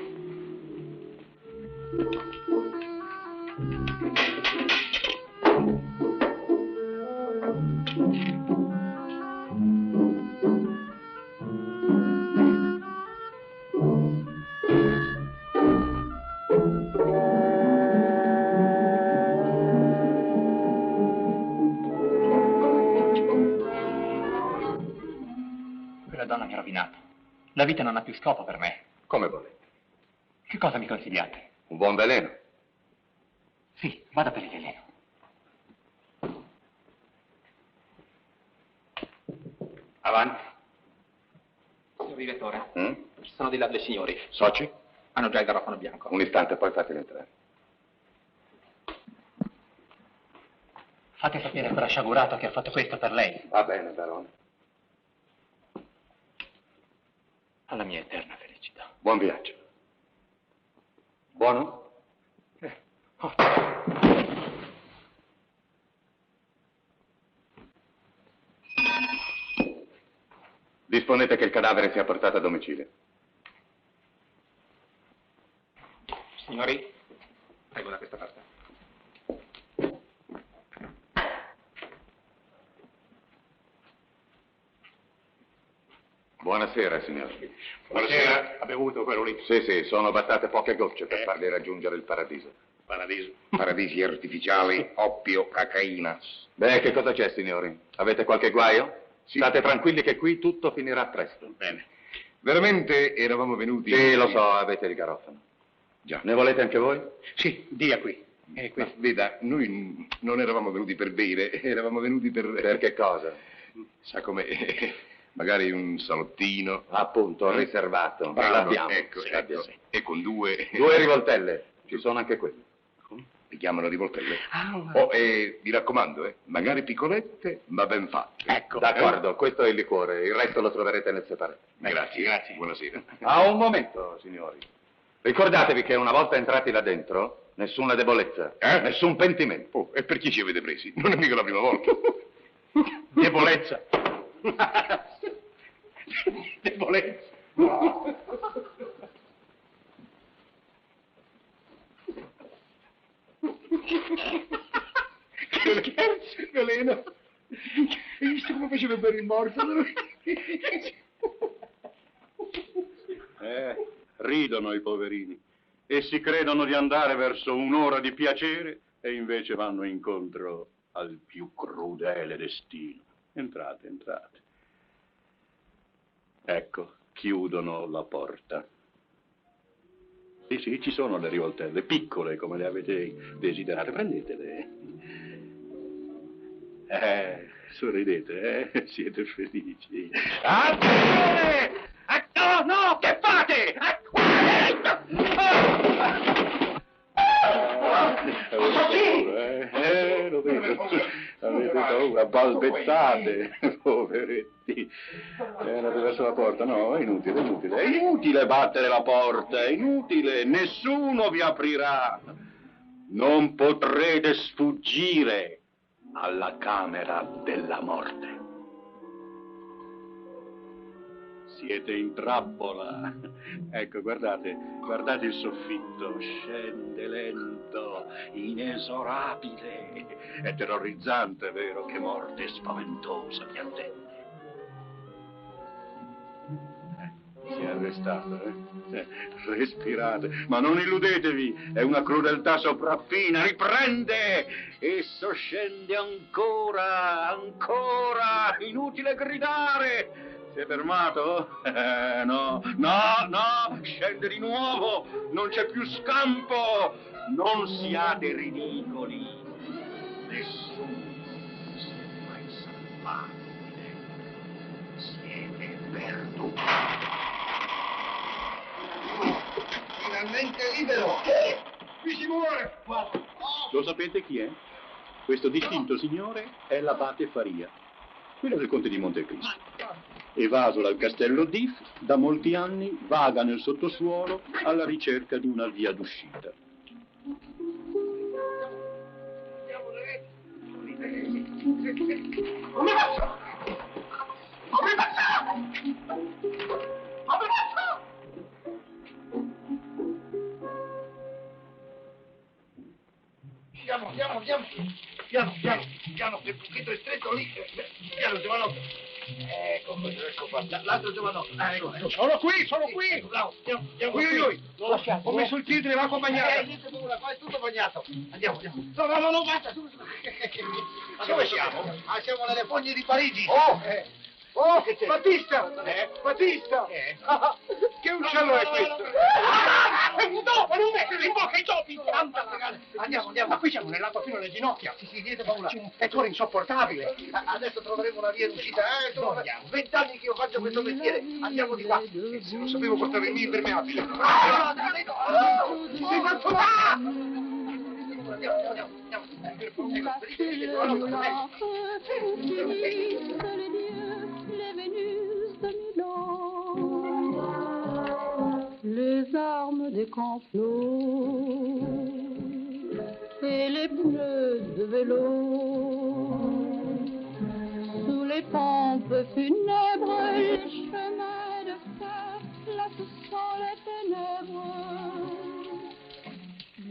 Quella donna mi ha rovinato. La vita non ha più scopo per me. Come volete. Che cosa mi consigliate? Un buon veleno. Sì, vada per il veleno. Avanti. Signor direttore, Mm? ci sono di là due signori. Soci? Hanno già il garofano bianco. Un istante, poi fateli entrare. Fate sapere a quella sciagurato che ha fatto questo per lei. Va bene, barone. Alla mia eterna felicità. Buon viaggio. Buono? Disponete che il cadavere sia portato a domicilio. Signori, prego da questa parte. Buonasera, signori. Buonasera. Ha bevuto quello lì? Sì, sono bastate poche gocce per farli raggiungere il paradiso. Paradiso. Paradisi artificiali, oppio, cocaina. Beh, che cosa c'è, signori? Avete qualche guaio? Sì. State tranquilli che qui tutto finirà presto. Bene. Veramente eravamo venuti... Sì, lo so, avete il garofano. Già. Ne volete anche voi? Sì, dia qui. Ma, veda, noi non eravamo venuti per bere, eravamo venuti per... Per che cosa? Sa come... Magari un salottino. Appunto, riservato. L'abbiamo. Ecco, Sì, ecco. l'abbiamo. E con due... Due rivoltelle. Ci sono anche quelle. Li chiamano rivoltelle? Mi raccomando, magari piccolette, ma ben fatte. Ecco. D'accordo, questo è il liquore, il resto lo troverete nel separato. Grazie. Buonasera. Un momento, signori. Ricordatevi che una volta entrati là dentro, nessuna debolezza, nessun pentimento. E per chi ci avete presi? Non è mica la prima volta. Debolezza. Debolezza. Che scherzo, veleno. Hai visto come faceva bere il morto? Ridono i poverini e si credono di andare verso un'ora di piacere e invece vanno incontro al più crudele destino. Entrate. Ecco, chiudono la porta. Sì, ci sono le rivoltelle, piccole come le avete desiderate, prendetele. Sorridete, siete felici. Attenzione! No, che fate? Lo vedo. Avete paura, balbettate, poveretti. Andate verso la porta, no, è inutile. È inutile battere la porta, è inutile, nessuno vi aprirà. Non potrete sfuggire. alla camera della morte. Siete in trappola. Ecco, guardate il soffitto, scende lento, inesorabile. È terrorizzante, vero? Che morte spaventosa vi attende. Si è arrestato, eh? Respirate, ma non illudetevi, è una crudeltà sopraffina, riprende! Esso scende ancora, inutile gridare! Si è fermato? No, scende di nuovo, non c'è più scampo, non siate ridicoli, nessuno si è mai salvato, siete perduti. Finalmente libero! Qui si muore! Lo sapete chi è? Questo distinto signore è l'abate Faria, quello del conte di Montecristo. Evaso dal castello d'If, da molti anni vaga nel sottosuolo alla ricerca di una via d'uscita. Piano, che il buchetto è stretto lì. Piano, giovanotto. Ecco qua. L'altro giovanotto. Ecco. Sono qui. Bravo, andiamo qui lui. Lo lasciate. Ho messo il filtro e va accompagnato. Niente paura, qua è tutto bagnato. Andiamo. No, basta. Ma dove siamo? Siamo nelle fogne di Parigi. Oh, Battista! Battista! Che uccello è questo? È un topo, non mettere in bocca i topi! Andiamo. Ma qui siamo nell'acqua fino alle ginocchia. Sì, niente paura. È ancora insopportabile. Adesso troveremo una via d'uscita. Sono 20 anni che io faccio questo mestiere. Andiamo di qua. Se non sapevo portare il mio impermeabile. Ci sei fatto là! Andiamo. Les armes des complots et les pneus de vélo, sous les pompes funèbres, les chemins de fer, là ce sont les ténèbres,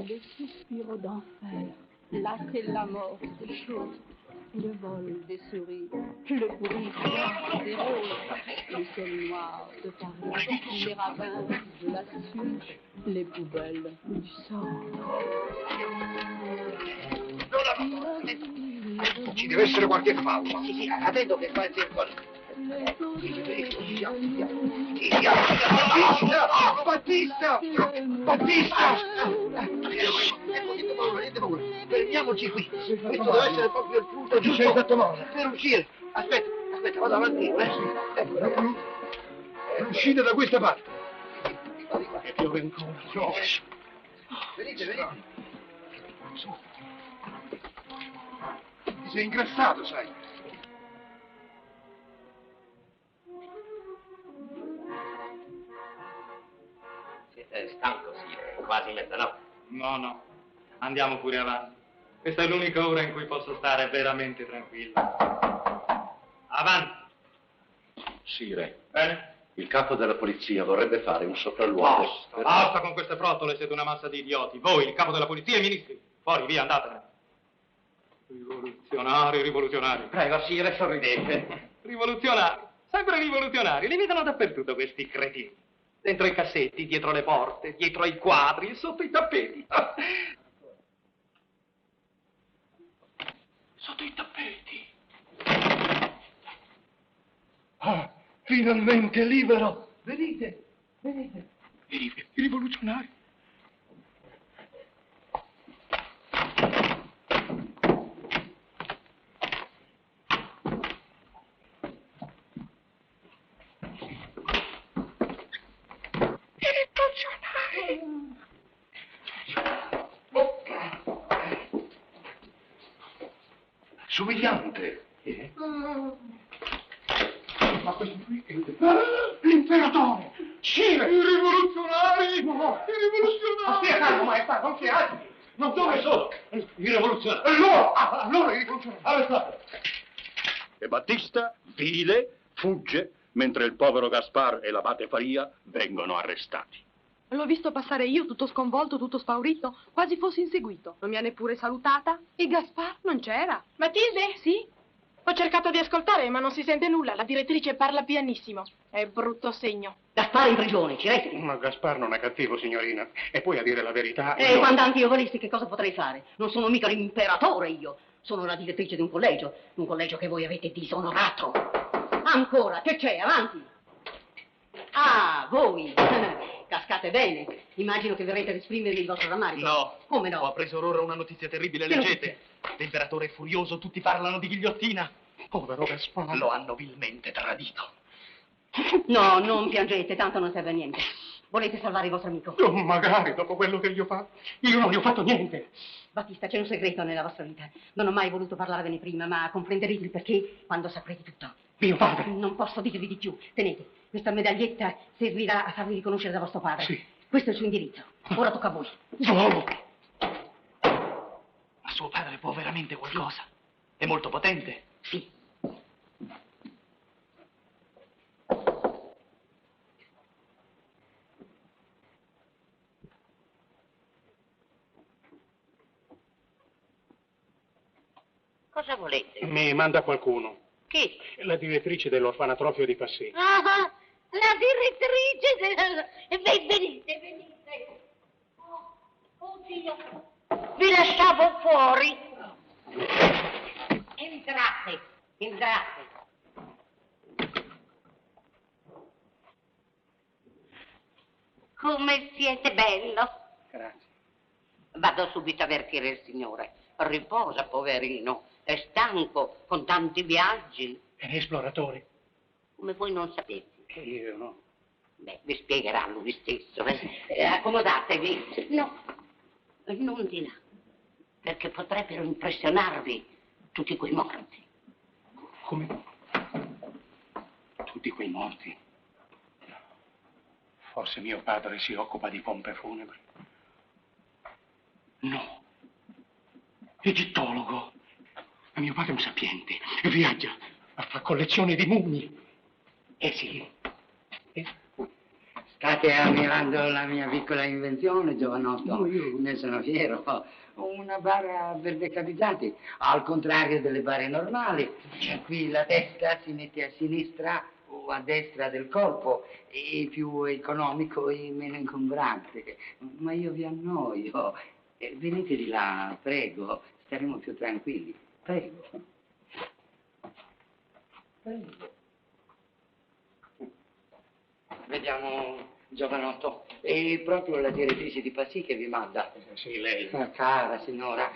les suspirs d'enfer, là c'est la mort des choses. Le vol des souris, le bruit des roses, le ciel noir de Paris, les ravins de la Suisse, les poubelles du sang. Ci deve essere qualche fallo. Sì, attento che qua è tempo. Battista! Niente paura. Fermiamoci qui. Questo deve essere proprio il punto giusto per uscire. Aspetta, vado avanti. Ecco. Uscite da questa parte. E piove ancora. Venite. Su. Ti sei ingrassato, sai. Siete stanco, sì, è quasi mezzanotte. No, andiamo pure avanti. Questa è l'unica ora in cui posso stare veramente tranquillo. Avanti! Sire, Bene? il capo della polizia vorrebbe fare un sopralluogo. Basta con queste frottole, siete una massa di idioti. Voi, il capo della polizia e i ministri. Fuori, via, andatene. Rivoluzionari. Prego, Sire, sorridete. Rivoluzionari, sempre rivoluzionari. Li vedono dappertutto questi cretini. Dentro i cassetti, dietro le porte, dietro ai quadri, sotto i tappeti. Sotto i tappeti. Finalmente libero. Venite. I rivoluzionari. Somigliante. Ma questo qui è l'imperatore! Sire! I rivoluzionari! No! I rivoluzionari! Stia calmo, maestà, non si agiti! Ma dove sono? I rivoluzionari. Allora i rivoluzionari. Arrestate. E Battista, vile, fugge, mentre il povero Gaspar e l'abate Faria vengono arrestati. L'ho visto passare io, tutto sconvolto, tutto spaurito, quasi fossi inseguito. Non mi ha neppure salutata. E Gaspar non c'era. Matilde? Sì? Ho cercato di ascoltare, ma non si sente nulla. La direttrice parla pianissimo. È brutto segno. Gaspar in prigione, ci resti. Ma Gaspar non è cattivo, signorina. E poi, a dire la verità... E quando anche io volessi, che cosa potrei fare? Non sono mica l'imperatore io. Sono la direttrice di un collegio che voi avete disonorato. Ancora, che c'è? Avanti. Ah, voi. Cascate bene. Immagino che verrete ad esprimervi il vostro rammarico. No. Come no? Ho appreso ora una notizia terribile, Che leggete. L'imperatore è furioso, tutti parlano di ghigliottina. Povero Gaspar. Lo hanno vilmente tradito. No, non piangete, tanto non serve a niente. Volete salvare il vostro amico? Oh, magari, dopo quello che gli ho fatto. Io non gli ho fatto niente. Battista, c'è un segreto nella vostra vita. Non ho mai voluto parlarvene prima, ma comprenderete il perché quando saprete tutto. Mio padre. Non posso dirvi di più. Tenete, questa medaglietta servirà a farvi riconoscere da vostro padre. Sì. Questo è il suo indirizzo. Ora tocca a voi. Solo. Ma suo padre può veramente qualcosa? È molto potente? Sì. Cosa volete? Mi manda qualcuno. Chi? La direttrice dell'orfanatrofio di Passy. Ah, la direttrice venite. Oddio, vi lasciavo fuori. Entrate. Come siete bello. Grazie. Vado subito a avvertire il signore. Riposa, poverino. È stanco, con tanti viaggi. È un esploratore. Come voi non sapete. Io no. Beh, vi spiegherà lui stesso. Accomodatevi. No, non di là. Perché potrebbero impressionarvi tutti quei morti. Come? Tutti quei morti. Forse mio padre si occupa di pompe funebri. No. Egittologo. Mio padre è un sapiente. Viaggia. Fa collezione di mummie. Sì. State ammirando la mia piccola invenzione, giovanotto. Ne sono fiero. Una bara per decapitati, al contrario delle bare normali. Qui la testa si mette a sinistra o a destra del corpo, è più economico e meno ingombrante. Ma io vi annoio. Venite di là, prego, staremo più tranquilli. Prego. Vediamo, giovanotto, è proprio la direttrice di Passy che vi manda. Sì, lei. Cara signora,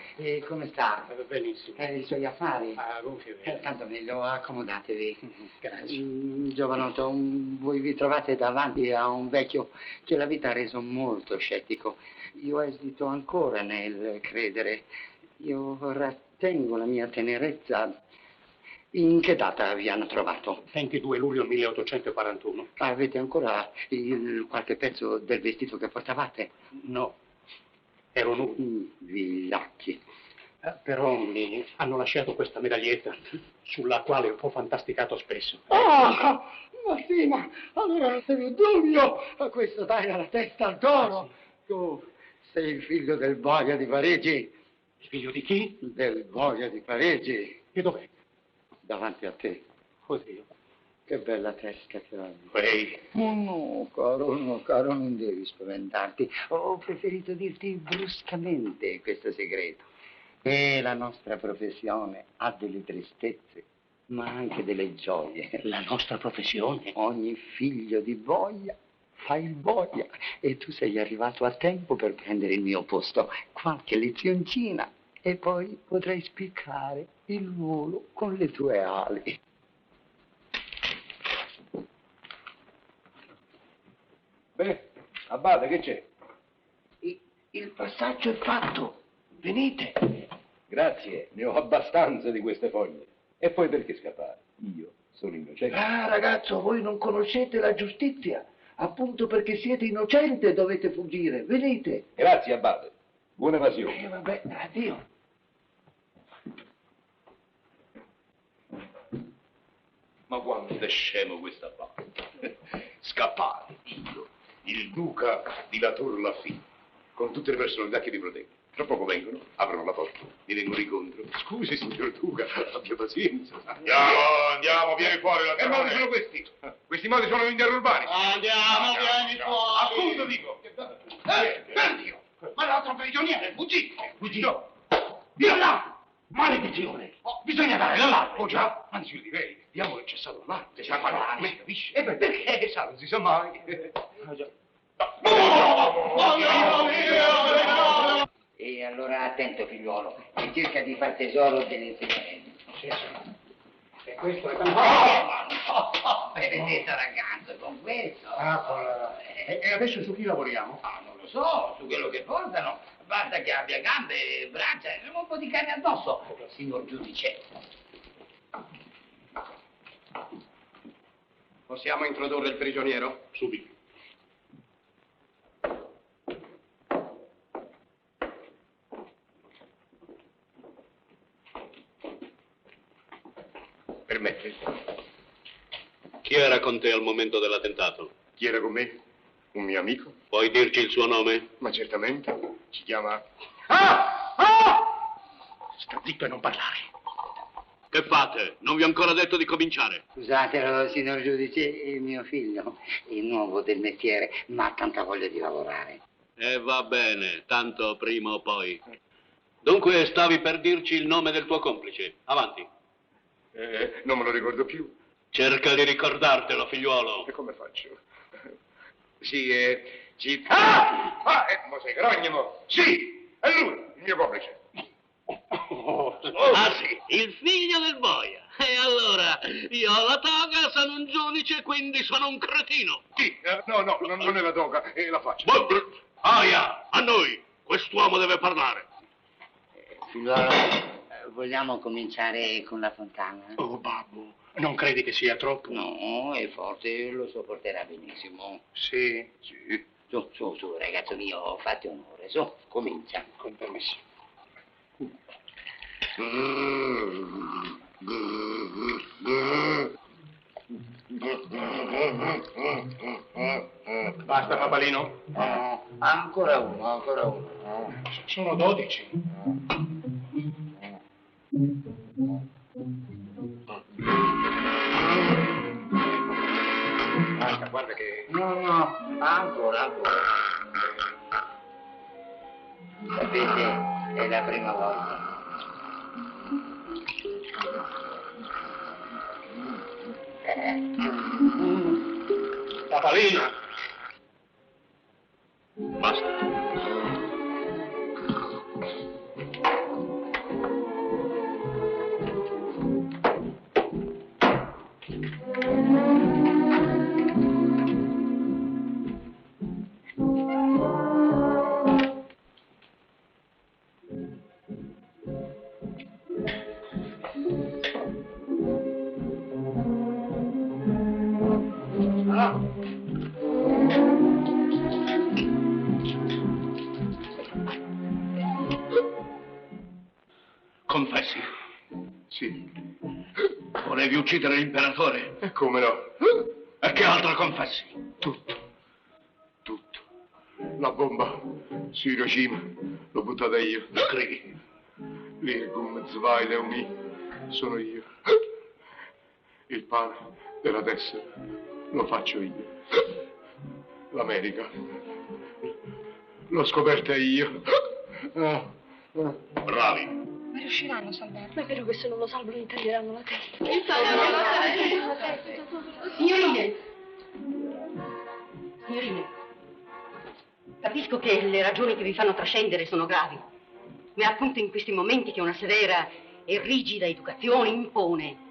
come sta? Benissimo. I suoi affari? Gonfie. Tanto meglio, accomodatevi. Grazie. Giovanotto, voi vi trovate davanti a un vecchio che la vita ha reso molto scettico. Io esito ancora nel credere. Io rattengo la mia tenerezza. In che data vi hanno trovato? 22 luglio 1841. Avete ancora qualche pezzo del vestito che portavate? No, ero nudo. Vigliacchi. Però mi hanno lasciato questa medaglietta sulla quale ho fantasticato spesso. Ah, ma sì, ma allora non c'è più dubbio. Questo taglia la testa al toro. Tu sei il figlio del boia di Parigi. Il figlio di chi? Del boia di Parigi. E dov'è? Davanti a te. Oddio. Che bella testa che hai. Ehi. Oh no, caro, non devi spaventarti. Ho preferito dirti bruscamente questo segreto. E la nostra professione ha delle tristezze, ma anche delle gioie. La nostra professione? Ogni figlio di boia fa il boia. E tu sei arrivato a tempo per prendere il mio posto. Qualche lezioncina e poi potrai spiccare il volo con le tue ali. Beh, Abate, che c'è? Il passaggio è fatto. Venite. Grazie, ne ho abbastanza di queste foglie. E poi perché scappare? Io sono innocente. Ah, ragazzo, voi non conoscete la giustizia. Appunto perché siete innocente dovete fuggire. Venite. Grazie, Abate. Buona evasione. Vabbè, addio. Ma quanto è scemo questa banda. Scappare, io, il duca di La Tour Lafitte, con tutte le personalità che vi proteggono. Tra poco vengono, aprono la porta, mi vengono incontro. Scusi, signor duca, abbia pazienza. Andiamo, vieni fuori la Che modi sono questi? Questi modi sono interurbani. Andiamo, vieni fuori. Appunto dico. Dio! Ma l'altro prigioniere è fuggito! Via là! Maledizione! Bisogna dare l'allarme! Oh già, anzi io direi, diamo il cessato l'allarme. Siamo all'arme, capisci? E perché? Sa, non si sa mai. E allora attento, figliuolo, e cerca di far tesoro dell'insegnamento. E questo è Benedetto ragazzo, con questo. E adesso su chi lavoriamo? Non lo so, su quello che portano. Basta che abbia gambe, braccia e un po' di carne addosso, signor giudice. Possiamo introdurre il prigioniero? Subito. Permette. Chi era con te al momento dell'attentato? Chi era con me? Un mio amico? Puoi dirci il suo nome? Ma certamente. Si chiama... Sta zitto e non parlare. Che fate? Non vi ho ancora detto di cominciare. Scusatelo, signor giudice, il mio figlio è nuovo del mestiere, ma ha tanta voglia di lavorare. E va bene, tanto prima o poi. Dunque stavi per dirci il nome del tuo complice. Avanti. Non me lo ricordo più. Cerca di ricordartelo, figliuolo. E come faccio? Sì, ma sei grognimo! Sì, è lui, il mio complice. Ah sì, il figlio del boia. E allora, io ho la toga, sono un giudice, quindi sono un cretino. Sì, no, non è la toga, è la faccia. Aia, a noi, quest'uomo deve parlare. Figliuolo, vogliamo cominciare con la fontana? Oh, babbo, non credi che sia troppo? No, è forte, lo sopporterà benissimo. Sì. Su, ragazzo mio, fatti onore, su, comincia. Con permesso. Basta, papalino? No, ancora uno. Sono 12. Basta, guarda che... No, ancora. Sapete, è la prima volta. Papalino! Basta. Confessi. Sì. Volevi uccidere l'imperatore? Come no? E che altro confessi? Tutto. La bomba su Hiroshima l'ho buttata io. Lo scrivi? L'Irgum Zwei Leumi sono io. Il pane della tessera lo faccio io. L'America l'ho scoperta io. Bravi. Ma riusciranno a salvarlo? Ma è vero che se non lo salvano gli taglieranno la testa. Signorine, capisco che le ragioni che vi fanno trascendere sono gravi, ma è appunto in questi momenti che una severa e rigida educazione impone,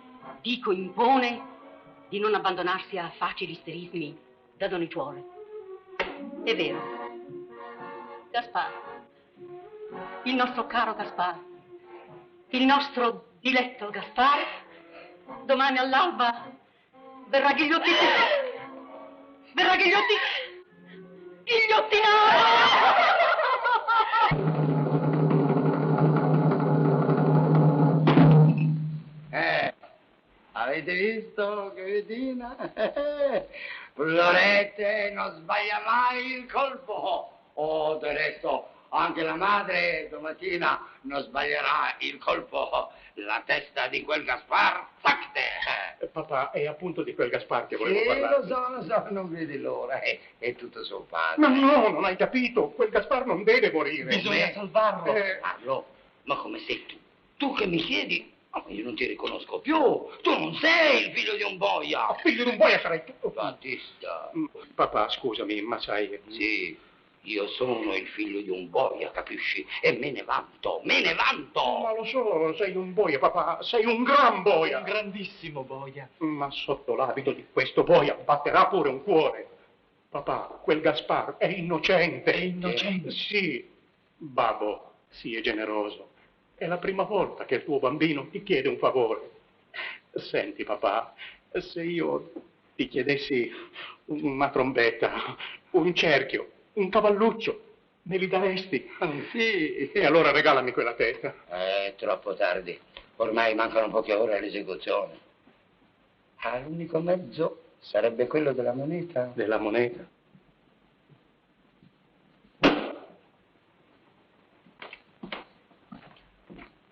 di non abbandonarsi a facili isterismi da donnicciuole. È vero. Gaspar, il nostro caro Gaspar, il nostro diletto Gaspar, domani all'alba verrà ghigliottinato! Avete visto che vedina? Florete non sbaglia mai il colpo. Oh, del resto, anche la madre domattina non sbaglierà il colpo. La testa di quel Gaspar, zacte! Papà, è appunto di quel Gaspar che volevo Sì, parlare. lo so, non vedi l'ora. È tutto suo padre. Ma no, non hai capito. Quel Gaspar non deve morire. Bisogna salvarlo. Carlo, ma come sei tu? Tu che mi chiedi? Ma io non ti riconosco più. Tu non sei il figlio di un boia. Figlio di un boia sarai tu. Battista. Papà, scusami, ma sai... Sì, io sono il figlio di un boia, capisci? E me ne vanto, me ne vanto! Ma lo so, sei un boia, papà, sei un gran boia. Un grandissimo boia. Ma sotto l'abito di questo boia batterà pure un cuore. Papà, quel Gaspar è innocente. È innocente? Sì. Babbo, sii generoso. È la prima volta che il tuo bambino ti chiede un favore. Senti, papà, se io ti chiedessi una trombetta, un cerchio, un cavalluccio, me li daresti? Sì. E allora regalami quella testa. È troppo tardi. Ormai mancano poche ore all'esecuzione. L'unico mezzo sarebbe quello della moneta. Della moneta?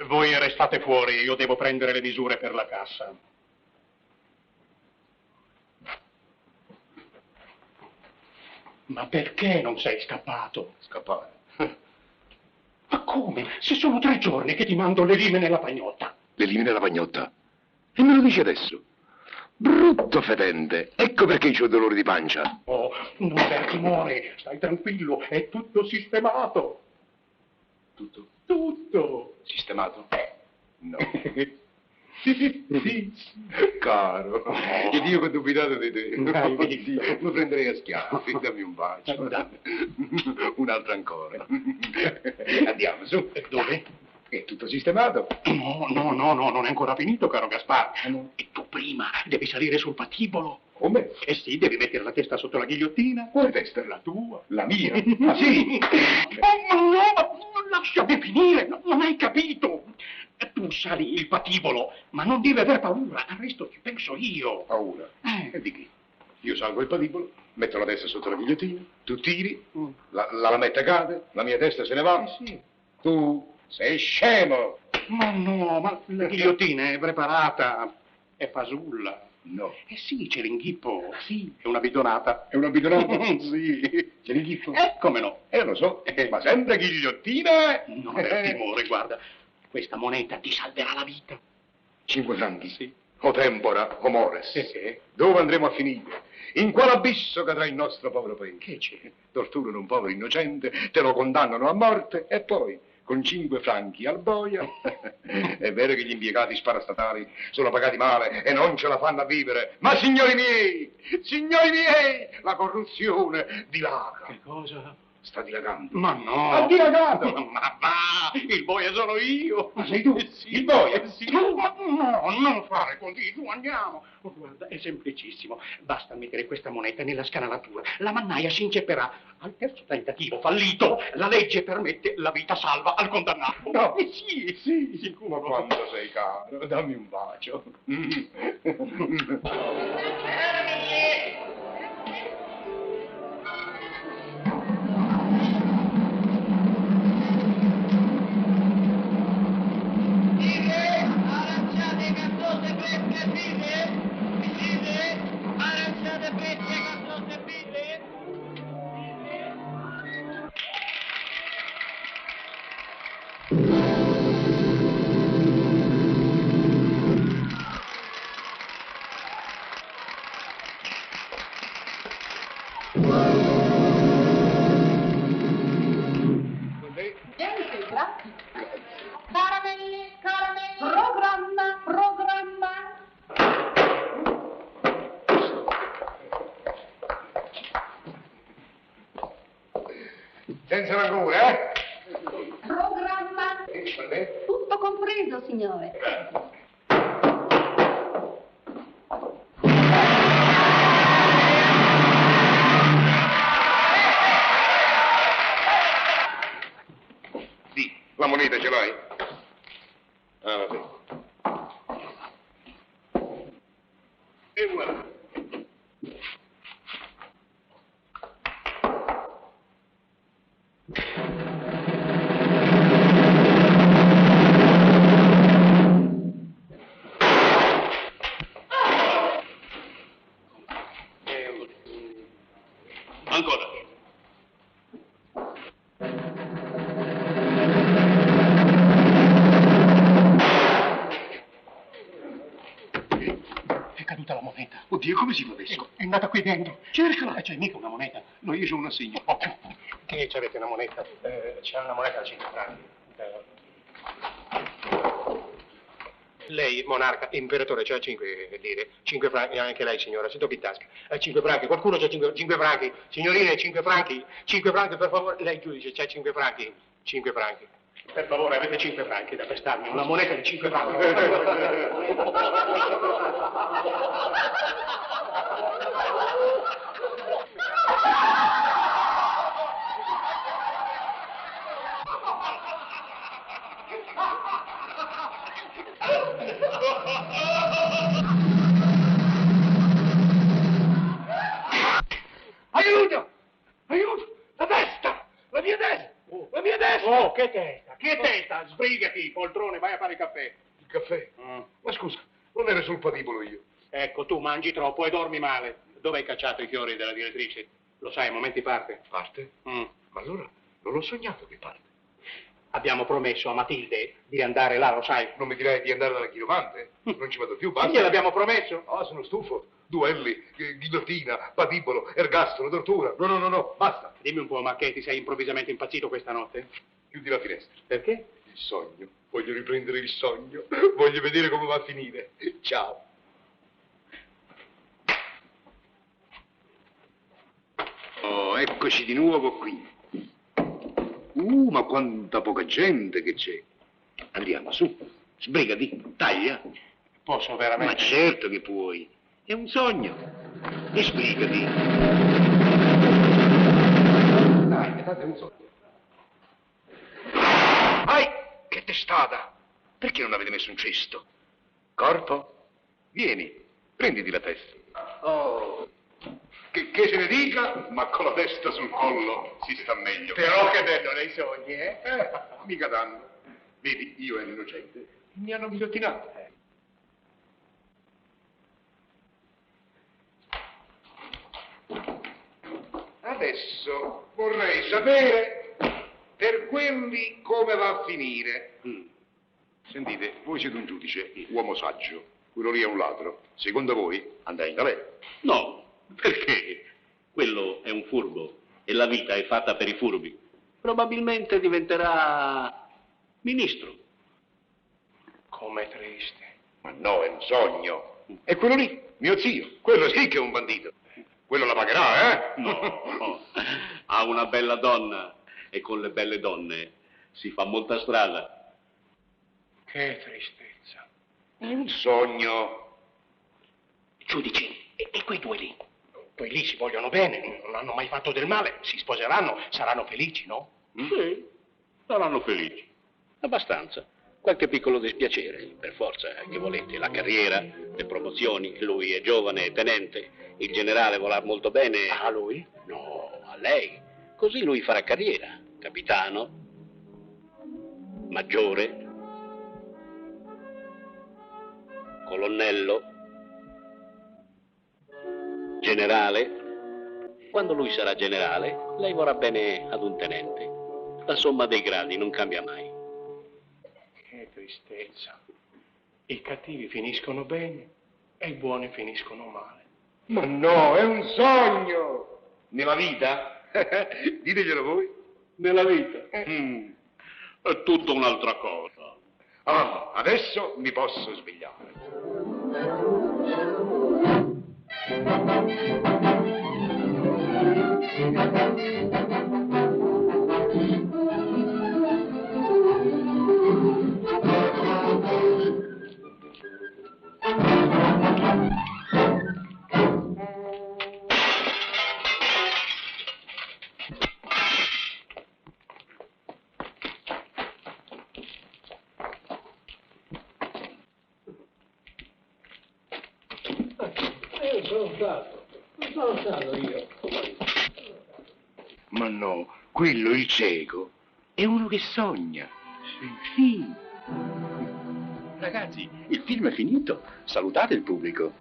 Voi restate fuori, io devo prendere le misure per la cassa. Ma perché non sei scappato? Scappare? Ma come? Se sono 3 giorni che ti mando le lime nella pagnotta. Le lime nella pagnotta? E me lo dici adesso? Brutto fedente, ecco perché c'ho dolore di pancia. Oh, non aver timore, stai tranquillo, è tutto sistemato. Tutto? Tutto. Sistemato? No. Sì. Caro, che Dio che ho dubitato di te. Hai visto? Oddio, lo prenderei a schiaffi, dammi un bacio. Un altro ancora. Andiamo, su. Dove? È tutto sistemato? No, non è ancora finito, caro Gaspar. E tu prima devi salire sul patibolo. Come? Eh sì, devi mettere la testa sotto la ghigliottina. Quale testa? La tua. La mia? Ah, sì? Oh, no, lasciami finire, non hai capito. Tu sali il patibolo, ma non devi aver paura, al resto ci penso io. Paura? E di chi? Io salgo il patibolo, metto la testa sotto la ghigliottina, tu tiri, la lametta cade, la mia testa se ne va. Sì. Tu sei scemo! Ma no, ma la ghigliottina è preparata, è fasulla. No. Eh sì, c'è l'inghippo, sì, è una bidonata. È una bidonata? Sì. C'è l'inghippo? Come no? Lo so, ma sempre ghigliottina. Non aver timore, guarda, questa moneta ti salverà la vita. 5 franchi? Sì. O tempora, o mores. Sì. Dove andremo a finire? In quale abisso cadrà il nostro povero paese? Che c'è? Torturano un povero innocente, te lo condannano a morte e poi, con 5 franchi al boia, è vero che gli impiegati sparastatali sono pagati male e non ce la fanno a vivere, ma signori miei, la corruzione dilaga. Che cosa? Sta dilagando. Ma no! Ha dilagato! Ma va! Il boia sono io! Ma sei tu? Sì. Il boia? Sì. Ma no, non fare così, su andiamo! Oh, guarda, è semplicissimo. Basta mettere questa moneta nella scanalatura. La mannaia si incepperà. Al terzo tentativo fallito, la legge permette la vita salva al condannato. No! Sì, sicuro. Ma quanto sei caro, dammi un bacio. Senza rancore, Programma. Tutto compreso, signore. Sì, la moneta ce l'hai? Ah, vabbè. E voilà. Ancora. È caduta la moneta. Oddio, come si fa adesso? È andata qui dentro. Cercala. C'è mica una moneta. No, io sono un assegno. Che c'avete una moneta? C'è una moneta da 5 franchi. Lei, monarca, imperatore, c'ha 5 lire, 5 franchi, anche lei signora, si tocchi in tasca. 5 franchi, qualcuno c'ha 5 franchi, signorine, 5 franchi per favore, lei giudice, c'ha 5 franchi, 5 franchi. Per favore, avete 5 franchi da prestarmi, una moneta di 5 franchi. Aiuto! Aiuto! La testa! La mia testa! La mia testa! Oh, che testa? Che testa? Sbrigati, poltrone, vai a fare il caffè. Il caffè? Ma scusa, non ero sul patibolo io. Ecco, tu mangi troppo e dormi male. Dove hai cacciato i fiori della direttrice? Lo sai, a momenti parte. Parte? Ma allora non l'ho sognato che parte. Abbiamo promesso a Matilde di andare là, lo sai. Non mi dirai di andare dalla chiromante? Non ci vado più, basta. Gliel'abbiamo promesso? Ah, sono stufo. Duelli, ghigliottina, patibolo, ergastolo, tortura. No, basta. Dimmi un po', ma che ti sei improvvisamente impazzito questa notte? Chiudi la finestra. Perché? Il sogno. Voglio riprendere il sogno. Voglio vedere come va a finire. Ciao. Oh, eccoci di nuovo qui. Ma quanta poca gente che c'è. Andiamo, su. Sbrigati, taglia. Posso veramente? Ma certo che puoi. È un sogno. E sbrigati. Dai, tanto è un sogno. Ai, che testata! Perché non avete messo un cesto? Corpo? Vieni, prenditi la testa. Oh, che se ne dica, ma con la testa sul collo si sta meglio. Però che bello nei sogni, eh? Mica danno. Vedi, io ero innocente. Mi hanno ghigliottinato. Adesso vorrei sapere per quelli come va a finire. Sentite, voi siete un giudice, uomo saggio. Quello lì è un ladro. Secondo voi andrà in galera? No, perché? Quello è un furbo e la vita è fatta per i furbi. Probabilmente diventerà ministro. Com'è triste. Ma no, è un sogno. E quello lì, mio zio, quello sì che è un bandito. Quello la pagherà, eh? No, ha una bella donna e con le belle donne si fa molta strada. Che tristezza. È un sogno. Giudici, e quei due lì? Quei lì si vogliono bene, non hanno mai fatto del male, si sposeranno, saranno felici, no? Sì, saranno felici. Abbastanza. Qualche piccolo dispiacere, per forza, che volete. La carriera, le promozioni, lui è giovane, tenente, il generale volar molto bene. A lui? No, a lei. Così lui farà carriera. Capitano, maggiore, colonnello, generale. Quando lui sarà generale, lei vorrà bene ad un tenente. La somma dei gradi non cambia mai. Che tristezza. I cattivi finiscono bene e i buoni finiscono male. Ma no, è un sogno! Nella vita? Diteglielo voi. Nella vita? È tutta un'altra cosa. Ah, adesso mi posso svegliare. Non sono stato io. Ma no, quello, il cieco, è uno che sogna. Sì. Ragazzi, il film è finito. Salutate il pubblico.